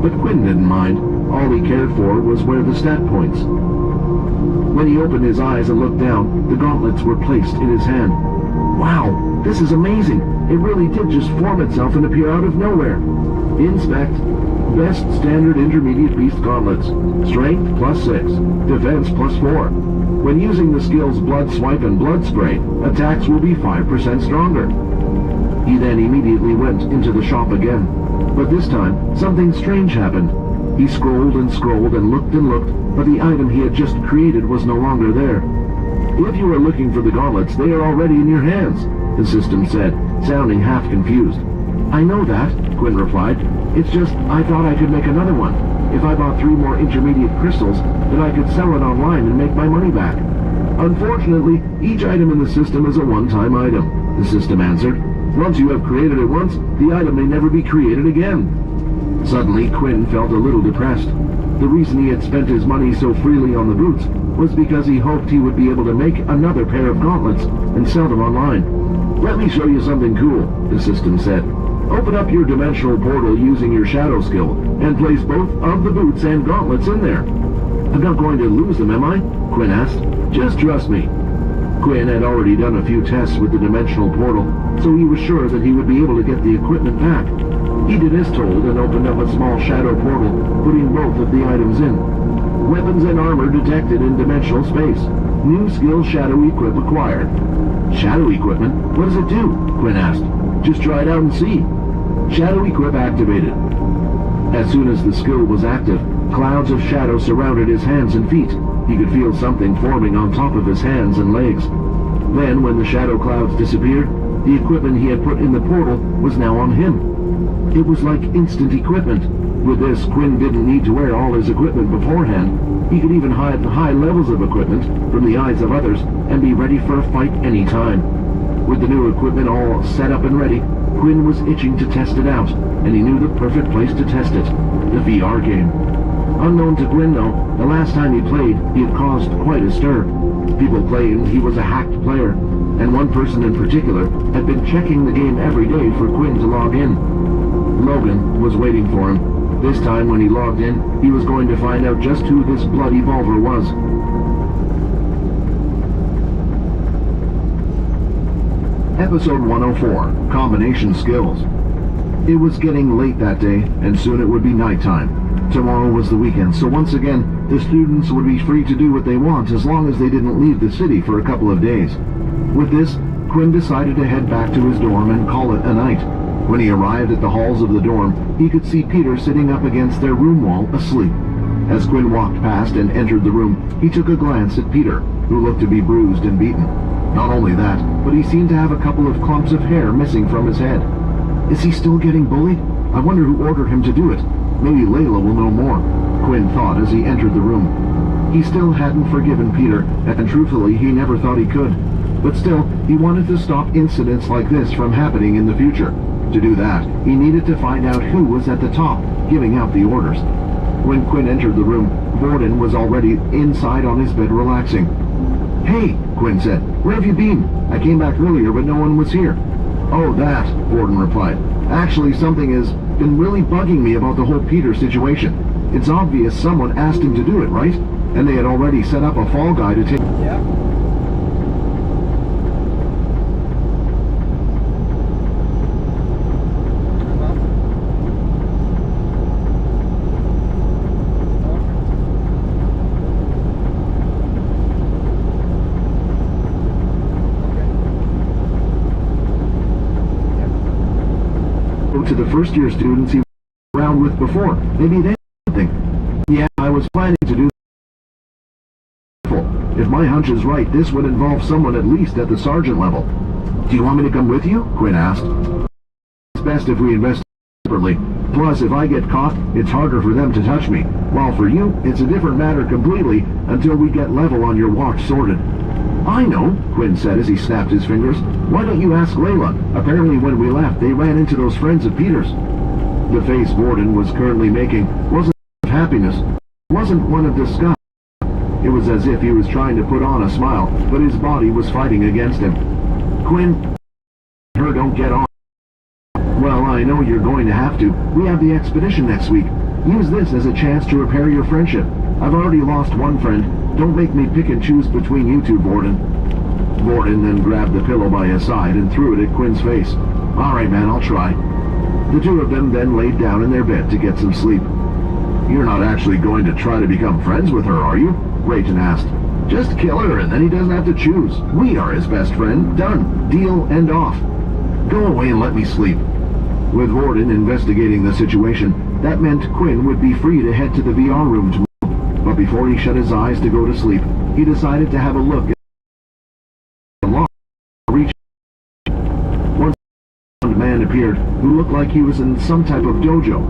But Quinn didn't mind. All he cared for was where the stat points. When he opened his eyes and looked down, the gauntlets were placed in his hand. Wow, this is amazing! It really did just form itself and appear out of nowhere. Inspect. Best standard intermediate beast gauntlets. Strength +6. Defense +4. When using the skills Blood Swipe and Blood Spray, attacks will be 5% stronger. He then immediately went into the shop again. But this time, something strange happened. He scrolled and looked, but the item he had just created was no longer there. If you are looking for the gauntlets, they are already in your hands, the system said, sounding half confused. I know that, Quinn replied. It's just, I thought I could make another one. If I bought 3 more intermediate crystals, then I could sell it online and make my money back. Unfortunately, each item in the system is a one-time item, the system answered. Once you have created it once, the item may never be created again. Suddenly, Quinn felt a little depressed. The reason he had spent his money so freely on the boots was because he hoped he would be able to make another pair of gauntlets and sell them online. Let me show you something cool, the system said. Open up your dimensional portal using your shadow skill and place both of the boots and gauntlets in there. I'm not going to lose them, am I? Quinn asked. Just trust me. Quinn had already done a few tests with the dimensional portal, so he was sure that he would be able to get the equipment back. He did as told and opened up a small shadow portal, putting both of the items in. Weapons and armor detected in dimensional space. New skill Shadow Equip acquired. Shadow equipment? What does it do? Quinn asked. Just try it out and see. Shadow Equip activated. As soon as the skill was active, clouds of shadow surrounded his hands and feet. He could feel something forming on top of his hands and legs. Then, when the shadow clouds disappeared, the equipment he had put in the portal was now on him. It was like instant equipment. With this, Quinn didn't need to wear all his equipment beforehand. He could even hide the high levels of equipment from the eyes of others and be ready for a fight any time. With the new equipment all set up and ready, Quinn was itching to test it out, and he knew the perfect place to test it, the VR game. Unknown to Quinn, though, the last time he played, he had caused quite a stir. People claimed he was a hacked player, and one person in particular had been checking the game every day for Quinn to log in. Logan was waiting for him. This time when he logged in, he was going to find out just who this blood evolver was. Episode 104, Combination Skills. It was getting late that day, and soon it would be nighttime. Tomorrow was the weekend, so once again, the students would be free to do what they want as long as they didn't leave the city for a couple of days. With this, Quinn decided to head back to his dorm and call it a night. When he arrived at the halls of the dorm, he could see Peter sitting up against their room wall, asleep. As Quinn walked past and entered the room, he took a glance at Peter, who looked to be bruised and beaten. Not only that, but he seemed to have a couple of clumps of hair missing from his head. Is he still getting bullied? I wonder who ordered him to do it. Maybe Layla will know more, Quinn thought as he entered the room. He still hadn't forgiven Peter, and truthfully, he never thought he could. But still, he wanted to stop incidents like this from happening in the future. To do that, he needed to find out who was at the top, giving out the orders. When Quinn entered the room, Borden was already inside on his bed relaxing. "Hey," Quinn said, "where have you been? I came back earlier, but no one was here." "Oh, that," Borden replied. "Actually, something has been really bugging me about the whole Peter situation. It's obvious someone asked him to do it, right? And they had already set up a fall guy to take..." Yeah. To the first-year students he was around with before. Maybe they something. "Yeah, I was planning to do..." "If my hunch is right, this would involve someone at least at the sergeant level." "Do you want me to come with you?" Quinn asked. "It's best if we investigate separately. Plus, if I get caught, it's harder for them to touch me. While for you, it's a different matter completely until we get level on your watch sorted." "I know," Quinn said as he snapped his fingers. "Why don't you ask Layla? Apparently when we left, they ran into those friends of Peter's." The face Borden was currently making wasn't of happiness. It wasn't one of disgust. It was as if he was trying to put on a smile, but his body was fighting against him. "Quinn, her don't get on." "Well, I know you're going to have to. We have the expedition next week. Use this as a chance to repair your friendship. I've already lost one friend. Don't make me pick and choose between you two, Borden." Borden then grabbed the pillow by his side and threw it at Quinn's face. "All right, man, I'll try." The two of them then laid down in their bed to get some sleep. "You're not actually going to try to become friends with her, are you?" Rayton asked. "Just kill her and then he doesn't have to choose. We are his best friend. Done. Deal and off. Go away and let me sleep." With Borden investigating the situation, that meant Quinn would be free to head to the VR room tomorrow. But before he shut his eyes to go to sleep, he decided to have a look at the lock. Once a man appeared who looked like he was in some type of dojo.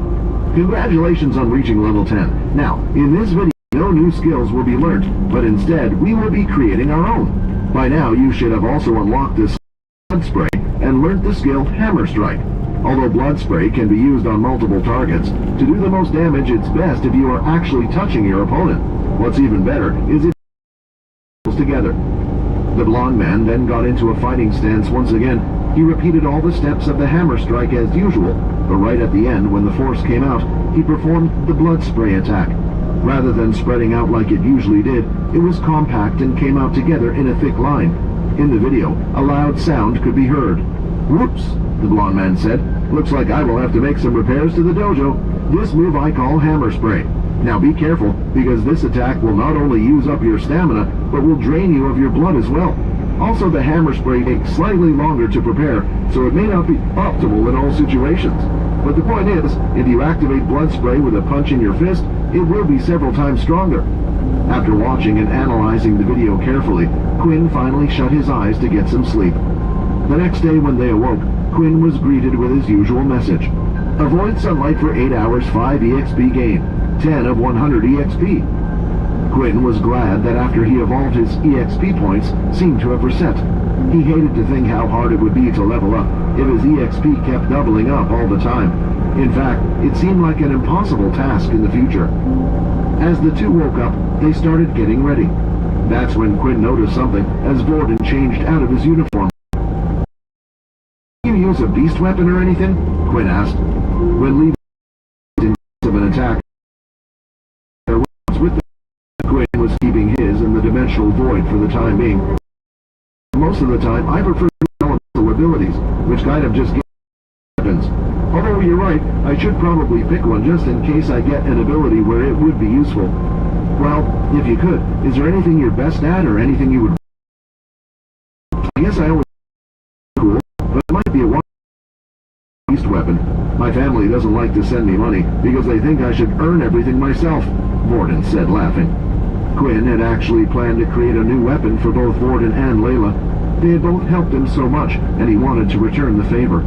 "Congratulations on reaching level 10. Now, in this video, no new skills will be learnt, but instead, we will be creating our own. By now, you should have also unlocked this blood spray and learnt the skill Hammer Strike. Although blood spray can be used on multiple targets, to do the most damage it's best if you are actually touching your opponent. What's even better is it together." The blonde man then got into a fighting stance once again. He repeated all the steps of the Hammer Strike as usual, but right at the end when the force came out, he performed the blood spray attack. Rather than spreading out like it usually did, it was compact and came out together in a thick line. In the video, a loud sound could be heard. "Whoops," the blonde man said. "Looks like I will have to make some repairs to the dojo. This move I call Hammer Spray. Now be careful, because this attack will not only use up your stamina, but will drain you of your blood as well. Also, the Hammer Spray takes slightly longer to prepare, so it may not be optimal in all situations. But the point is, if you activate blood spray with a punch in your fist, it will be several times stronger." After watching and analyzing the video carefully, Quinn finally shut his eyes to get some sleep. The next day when they awoke, Quinn was greeted with his usual message. "Avoid sunlight for 8 hours, 5 EXP gain. 10 of 100 EXP. Quinn was glad that after he evolved his EXP points seemed to have reset. He hated to think how hard it would be to level up if his EXP kept doubling up all the time. In fact, it seemed like an impossible task in the future. As the two woke up, they started getting ready. That's when Quinn noticed something as Borden changed out of his uniform. "Do you use a beast weapon or anything?" Quinn asked. When leaving in case of an attack, with Quinn was keeping his in the dimensional void for the time being. "Most of the time, I prefer elemental abilities, which kind of just give weapons. Although you're right, I should probably pick one just in case I get an ability where it would be useful. Well, if you could, is there anything you're best at or anything you would..." "I guess I always cool, but it might be a beast weapon. My family doesn't like to send me money because they think I should earn everything myself," Borden said, laughing. Quinn had actually planned to create a new weapon for both Borden and Layla. They had both helped him so much, and he wanted to return the favor.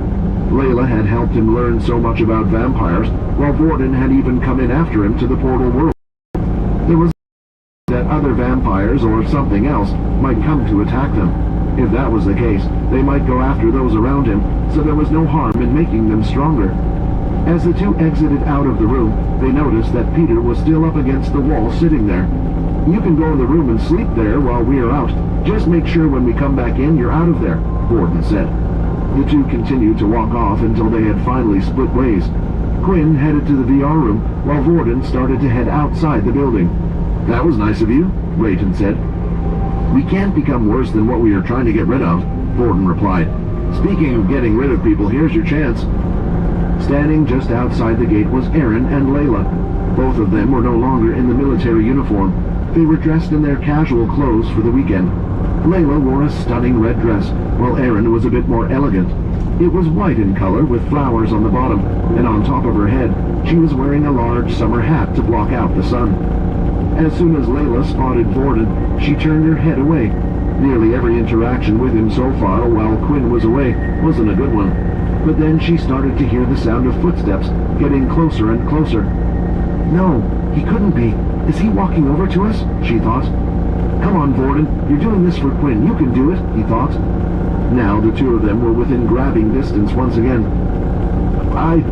Layla had helped him learn so much about vampires, while Borden had even come in after him to the portal world. There was that other vampires or something else might come to attack them. If that was the case, they might go after those around him, so there was no harm in making them stronger. As the two exited out of the room, they noticed that Peter was still up against the wall sitting there. "You can go in the room and sleep there while we are out. Just make sure when we come back in you're out of there," Vorden said. The two continued to walk off until they had finally split ways. Quinn headed to the VR room while Vorden started to head outside the building. "That was nice of you," Rayton said. "We can't become worse than what we are trying to get rid of," Vorden replied. "Speaking of getting rid of people, here's your chance." Standing just outside the gate was Aaron and Layla. Both of them were no longer in the military uniform. They were dressed in their casual clothes for the weekend. Layla wore a stunning red dress, while Aaron was a bit more elegant. It was white in color with flowers on the bottom, and on top of her head, she was wearing a large summer hat to block out the sun. As soon as Layla spotted Vorden, she turned her head away. Nearly every interaction with him so far while Quinn was away wasn't a good one. But then she started to hear the sound of footsteps getting closer and closer. "No, he couldn't be. Is he walking over to us?" she thought. "Come on, Vorden. You're doing this for Quinn. You can do it," he thought. Now the two of them were within grabbing distance once again. I...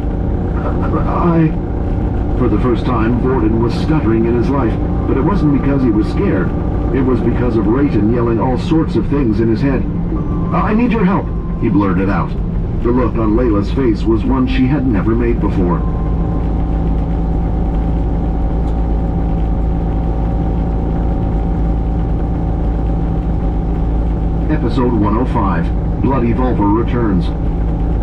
For the first time, Vorden was stuttering in his life, but it wasn't because he was scared. It was because of Rayton yelling all sorts of things in his head. "I need your help," he blurted out. The look on Layla's face was one she had never made before. Episode 105, Bloody Vulva Returns.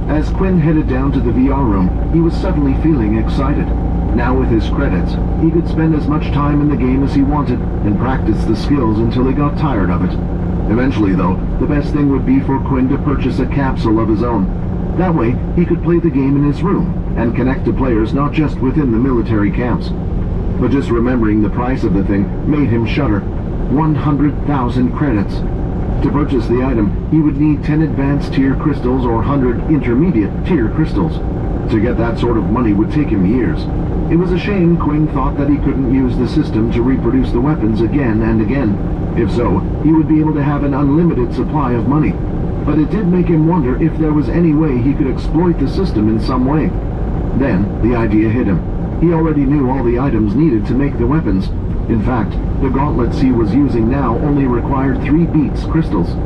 As Quinn headed down to the VR room, he was suddenly feeling excited. Now with his credits, he could spend as much time in the game as he wanted and practice the skills until he got tired of it. Eventually, though, the best thing would be for Quinn to purchase a capsule of his own. That way, he could play the game in his room and connect to players not just within the military camps. But just remembering the price of the thing made him shudder. 100,000 credits. To purchase the item, he would need 10 advanced tier crystals or 100 intermediate tier crystals. To get that sort of money would take him years. It was a shame Quinn thought that he couldn't use the system to reproduce the weapons again and again. If so, he would be able to have an unlimited supply of money. But it did make him wonder if there was any way he could exploit the system in some way. Then, the idea hit him. He already knew all the items needed to make the weapons. In fact, the gauntlets he was using now only required 3 beats crystals.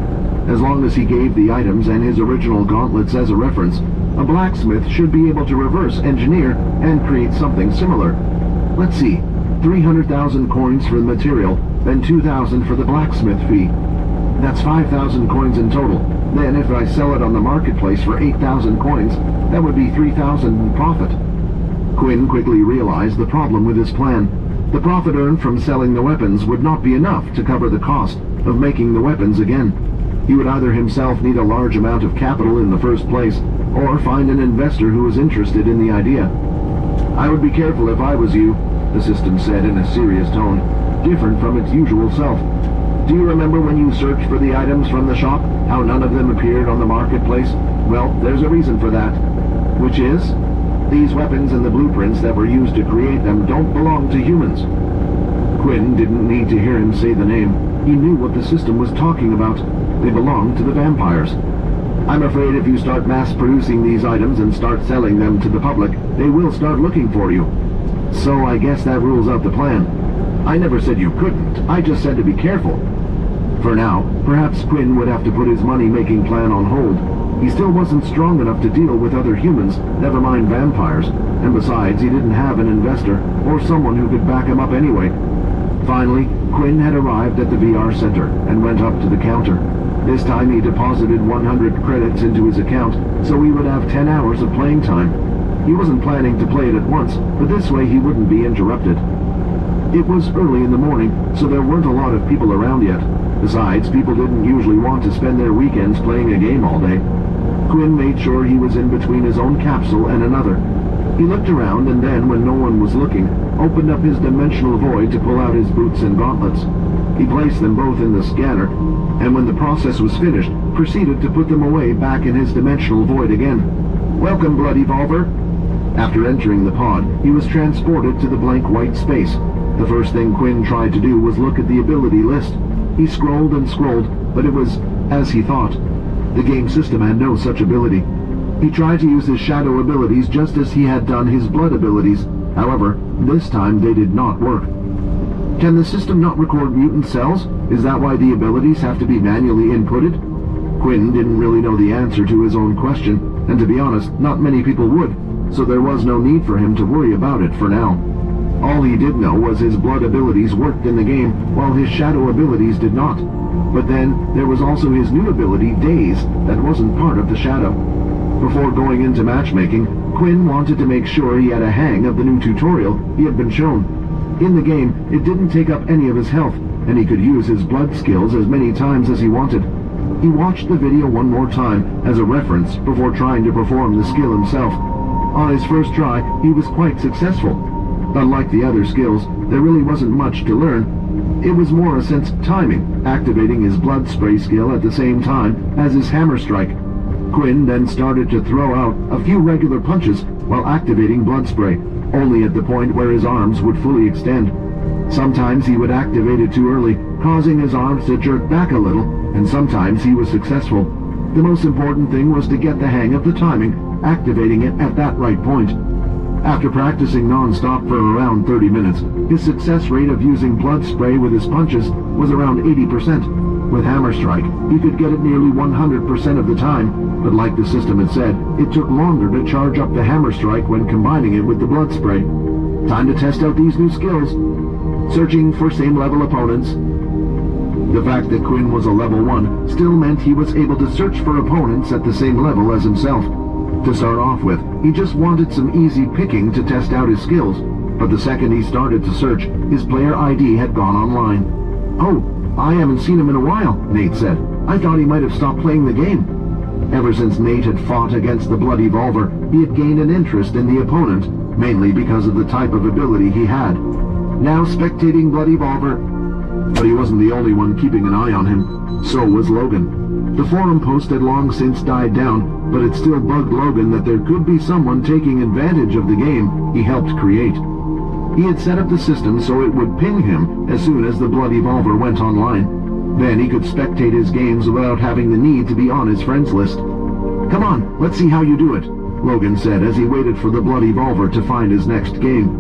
As long as he gave the items and his original gauntlets as a reference, a blacksmith should be able to reverse engineer and create something similar. Let's see, 300,000 coins for the material, then 2,000 for the blacksmith fee. That's 5,000 coins in total. Then if I sell it on the marketplace for 8,000 coins, that would be 3,000 in profit. Quinn quickly realized the problem with his plan. The profit earned from selling the weapons would not be enough to cover the cost of making the weapons again. He would either himself need a large amount of capital in the first place, or find an investor who was interested in the idea. "I would be careful if I was you," the system said in a serious tone, different from its usual self. "Do you remember when you searched for the items from the shop, how none of them appeared on the marketplace? Well, there's a reason for that. Which is? These weapons and the blueprints that were used to create them don't belong to humans." Quinn didn't need to hear him say the name. He knew what the system was talking about. They belonged to the vampires. "I'm afraid if you start mass-producing these items and start selling them to the public, they will start looking for you. So I guess that rules out the plan." "I never said you couldn't. I just said to be careful." For now, perhaps Quinn would have to put his money-making plan on hold. He still wasn't strong enough to deal with other humans, never mind vampires, and besides, he didn't have an investor or someone who could back him up anyway. Finally, Quinn had arrived at the VR center and went up to the counter. This time he deposited 100 credits into his account, so he would have 10 hours of playing time. He wasn't planning to play it at once, but this way he wouldn't be interrupted. It was early in the morning, so there weren't a lot of people around yet. Besides, people didn't usually want to spend their weekends playing a game all day. Quinn made sure he was in between his own capsule and another. He looked around and then, when no one was looking, opened up his dimensional void to pull out his boots and gauntlets. He placed them both in the scanner, and when the process was finished, proceeded to put them away back in his dimensional void again. "Welcome, Bloody Vulva." After entering the pod, he was transported to the blank white space. The first thing Quinn tried to do was look at the ability list. He scrolled and scrolled, but it was as he thought. The game system had no such ability. He tried to use his shadow abilities just as he had done his blood abilities. However, this time they did not work. Can the system not record mutant cells? Is that why the abilities have to be manually inputted? Quinn didn't really know the answer to his own question, and to be honest, not many people would, so there was no need for him to worry about it for now. All he did know was his blood abilities worked in the game, while his shadow abilities did not. But then, there was also his new ability, Daze, that wasn't part of the shadow. Before going into matchmaking, Quinn wanted to make sure he had a hang of the new tutorial he had been shown. In the game, it didn't take up any of his health, and he could use his blood skills as many times as he wanted. He watched the video one more time as a reference before trying to perform the skill himself. On his first try, he was quite successful. Unlike the other skills, there really wasn't much to learn. It was more a sense of timing, activating his blood spray skill at the same time as his hammer strike. Quinn then started to throw out a few regular punches while activating blood spray, only at the point where his arms would fully extend. Sometimes he would activate it too early, causing his arms to jerk back a little, and sometimes he was successful. The most important thing was to get the hang of the timing, activating it at that right point. After practicing non-stop for around 30 minutes, his success rate of using blood spray with his punches was around 80%. With Hammer Strike, he could get it nearly 100% of the time, but like the system had said, it took longer to charge up the Hammer Strike when combining it with the blood spray. Time to test out these new skills. Searching for same-level opponents. The fact that Quinn was a level 1 still meant he was able to search for opponents at the same level as himself. To start off with, he just wanted some easy picking to test out his skills, but the second he started to search, his player ID had gone online. "Oh, I haven't seen him in a while," Nate said. "I thought he might have stopped playing the game." Ever since Nate had fought against the Blood Evolver, he had gained an interest in the opponent, mainly because of the type of ability he had. Now spectating Blood Evolver, but he wasn't the only one keeping an eye on him. So was Logan. The forum post had long since died down, but it still bugged Logan that there could be someone taking advantage of the game he helped create. He had set up the system so it would ping him as soon as the Blood Evolver went online. Then he could spectate his games without having the need to be on his friends list. "Come on, let's see how you do it," Logan said as he waited for the Blood Evolver to find his next game.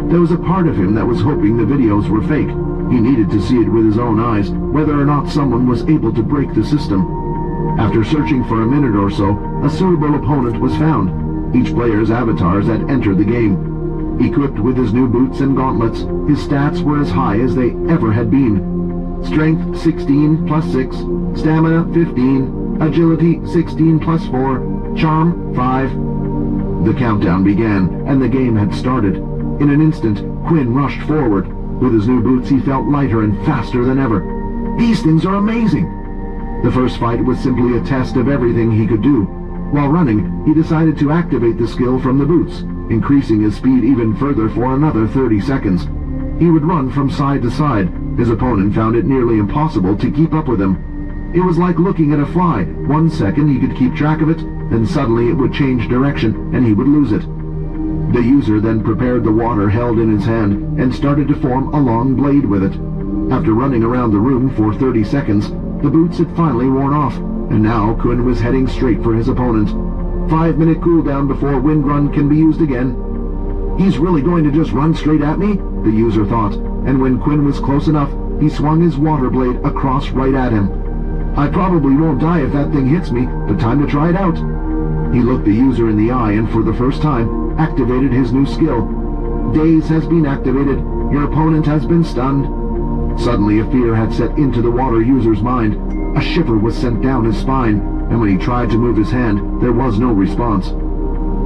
There was a part of him that was hoping the videos were fake. He needed to see it with his own eyes, whether or not someone was able to break the system. After searching for a minute or so, a suitable opponent was found. Each player's avatars had entered the game. Equipped with his new boots and gauntlets, his stats were as high as they ever had been. Strength 16 plus 6, Stamina 15, Agility 16 plus 4, Charm 5. The countdown began, and the game had started. In an instant, Quinn rushed forward. With his new boots, he felt lighter and faster than ever. "These things are amazing!" The first fight was simply a test of everything he could do. While running, he decided to activate the skill from the boots, increasing his speed even further for another 30 seconds. He would run from side to side. His opponent found it nearly impossible to keep up with him. It was like looking at a fly. 1 second he could keep track of it, then suddenly it would change direction and he would lose it. The user then prepared the water held in his hand and started to form a long blade with it. After running around the room for 30 seconds, the boots had finally worn off, and now Quinn was heading straight for his opponent. 5-minute cooldown before Wind Run can be used again. "He's really going to just run straight at me?" the user thought, and when Quinn was close enough, he swung his water blade across right at him. "I probably won't die if that thing hits me, but time to try it out." He looked the user in the eye and for the first time, activated his new skill. "Daze has been activated. Your opponent has been stunned." Suddenly a fear had set into the water user's mind. A shiver was sent down his spine, and when he tried to move his hand, there was no response.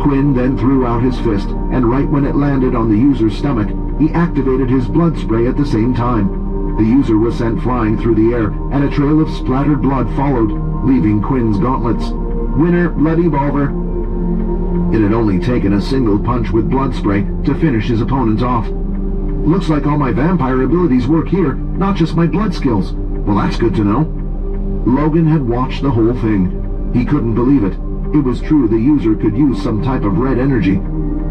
Quinn then threw out his fist, and right when it landed on the user's stomach, he activated his blood spray at the same time. The user was sent flying through the air, and a trail of splattered blood followed, leaving Quinn's gauntlets. Winner, Blood Evolver. It had only taken a single punch with blood spray to finish his opponent off. "Looks like all my vampire abilities work here, not just my blood skills. Well, that's good to know." Logan had watched the whole thing. He couldn't believe it. It was true the user could use some type of red energy.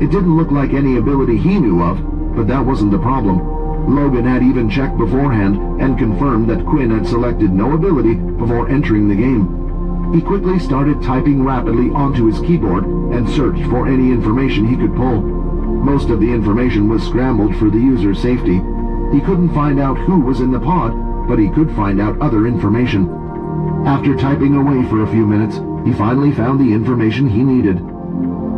It didn't look like any ability he knew of, but that wasn't the problem. Logan had even checked beforehand and confirmed that Quinn had selected no ability before entering the game. He quickly started typing rapidly onto his keyboard and searched for any information he could pull. Most of the information was scrambled for the user's safety. He couldn't find out who was in the pod, but he could find out other information. After typing away for a few minutes, he finally found the information he needed.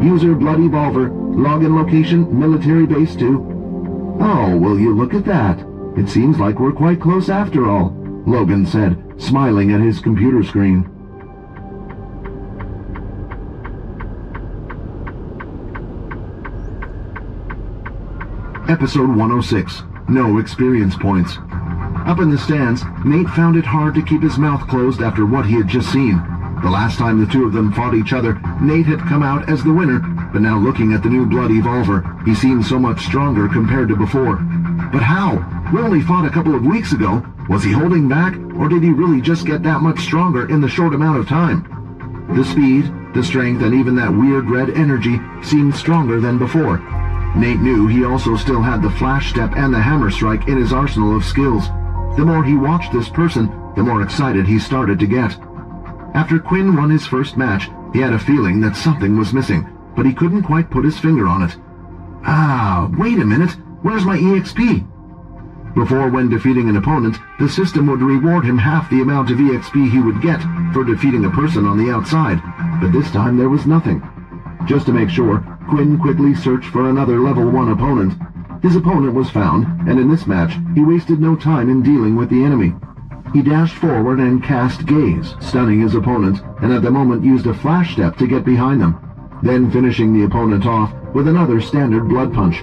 User Blood Evolver, login location, military base 2. Oh, will you look at that? It seems like we're quite close after all, Logan said, smiling at his computer screen. Episode 106. No experience points. Up in the stands, Nate found it hard to keep his mouth closed after what he had just seen. The last time the two of them fought each other, Nate had come out as the winner, but now looking at the new Blood Evolver, he seemed so much stronger compared to before. But how? We only fought a couple of weeks ago. Was he holding back, or did he really just get that much stronger in the short amount of time? The speed, the strength, and even that weird red energy seemed stronger than before. Nate knew he also still had the Flash Step and the Hammer Strike in his arsenal of skills. The more he watched this person, the more excited he started to get. After Quinn won his first match, he had a feeling that something was missing, but he couldn't quite put his finger on it. Wait a minute, where's my EXP? Before, when defeating an opponent, the system would reward him half the amount of EXP he would get for defeating a person on the outside, but this time there was nothing. Just to make sure, Quinn quickly searched for another level 1 opponent. His opponent was found, and in this match, he wasted no time in dealing with the enemy. He dashed forward and cast Gaze, stunning his opponent, and at the moment used a Flash Step to get behind them, then finishing the opponent off with another standard Blood Punch.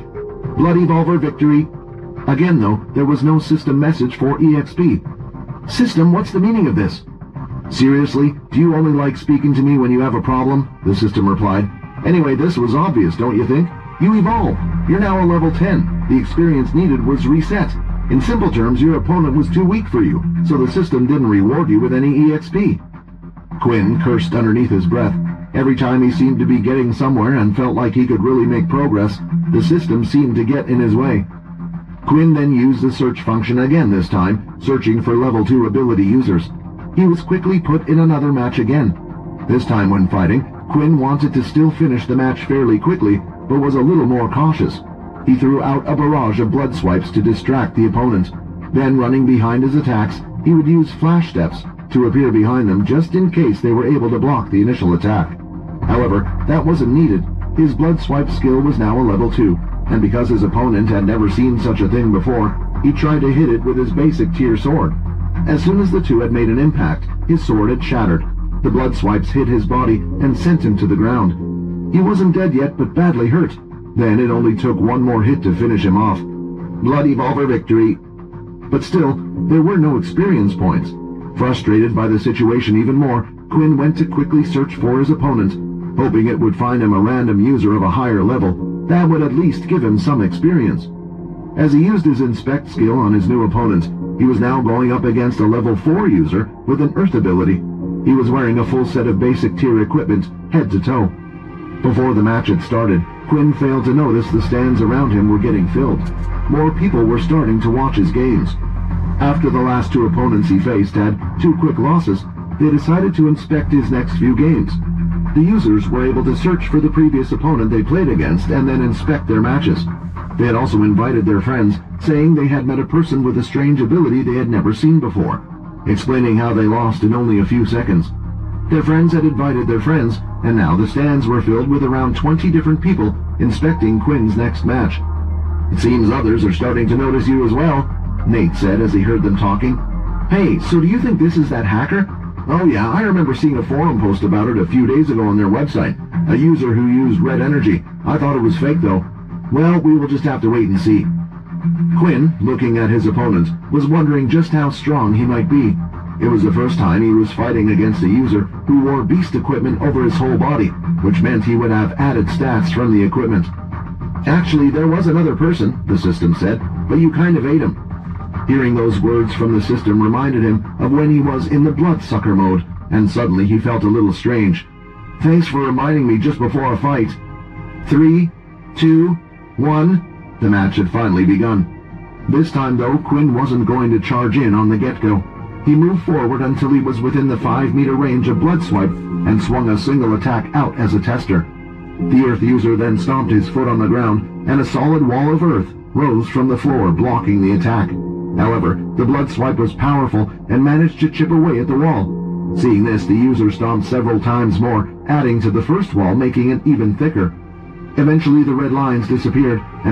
Blood Evolver victory. Again though, there was no system message for EXP. System, what's the meaning of this? Seriously, do you only like speaking to me when you have a problem? The system replied. Anyway, this was obvious, don't you think? You evolved. You're now a level 10. The experience needed was reset. In simple terms, your opponent was too weak for you, so the system didn't reward you with any EXP. Quinn cursed underneath his breath. Every time he seemed to be getting somewhere and felt like he could really make progress, the system seemed to get in his way. Quinn then used the search function again this time, searching for level 2 ability users. He was quickly put in another match again. This time when fighting, Quinn wanted to still finish the match fairly quickly, but was a little more cautious. He threw out a barrage of blood swipes to distract the opponent. Then, running behind his attacks, he would use Flash Steps to appear behind them just in case they were able to block the initial attack. However, that wasn't needed. His blood swipe skill was now a level 2, and because his opponent had never seen such a thing before, he tried to hit it with his basic tier sword. As soon as the two had made an impact, his sword had shattered. The blood swipes hit his body and sent him to the ground. He wasn't dead yet, but badly hurt. Then it only took one more hit to finish him off. Blood Evolver victory. But still, there were no experience points. Frustrated by the situation even more, Quinn went to quickly search for his opponent, hoping it would find him a random user of a higher level. That would at least give him some experience. As he used his Inspect skill on his new opponent, he was now going up against a level 4 user with an Earth ability. He was wearing a full set of basic tier equipment, head to toe. Before the match had started, Quinn failed to notice the stands around him were getting filled. More people were starting to watch his games. After the last two opponents he faced had 2 quick losses, they decided to inspect his next few games. The users were able to search for the previous opponent they played against and then inspect their matches. They had also invited their friends, saying they had met a person with a strange ability they had never seen before, explaining how they lost in only a few seconds. Their friends had invited their friends, and now the stands were filled with around 20 different people inspecting Quinn's next match. It seems others are starting to notice you as well, Nate said as he heard them talking. Hey, so do you think this is that hacker? Oh yeah, I remember seeing a forum post about it a few days ago on their website. A user who used red energy. I thought it was fake though. Well, we will just have to wait and see. Quinn, looking at his opponent, was wondering just how strong he might be. It was the first time he was fighting against a user who wore beast equipment over his whole body, which meant he would have added stats from the equipment. Actually, there was another person, the system said, but you kind of ate him. Hearing those words from the system reminded him of when he was in the bloodsucker mode, and suddenly he felt a little strange. Thanks for reminding me just before a fight. 3, 2, 1... The match had finally begun. This time, though, Quinn wasn't going to charge in on the get-go. He moved forward until he was within the 5-meter range of Bloodswipe and swung a single attack out as a tester. The Earth user then stomped his foot on the ground, and a solid wall of earth rose from the floor, blocking the attack. However, the Bloodswipe was powerful and managed to chip away at the wall. Seeing this, the user stomped several times more, adding to the first wall, making it even thicker. Eventually, the red lines disappeared, and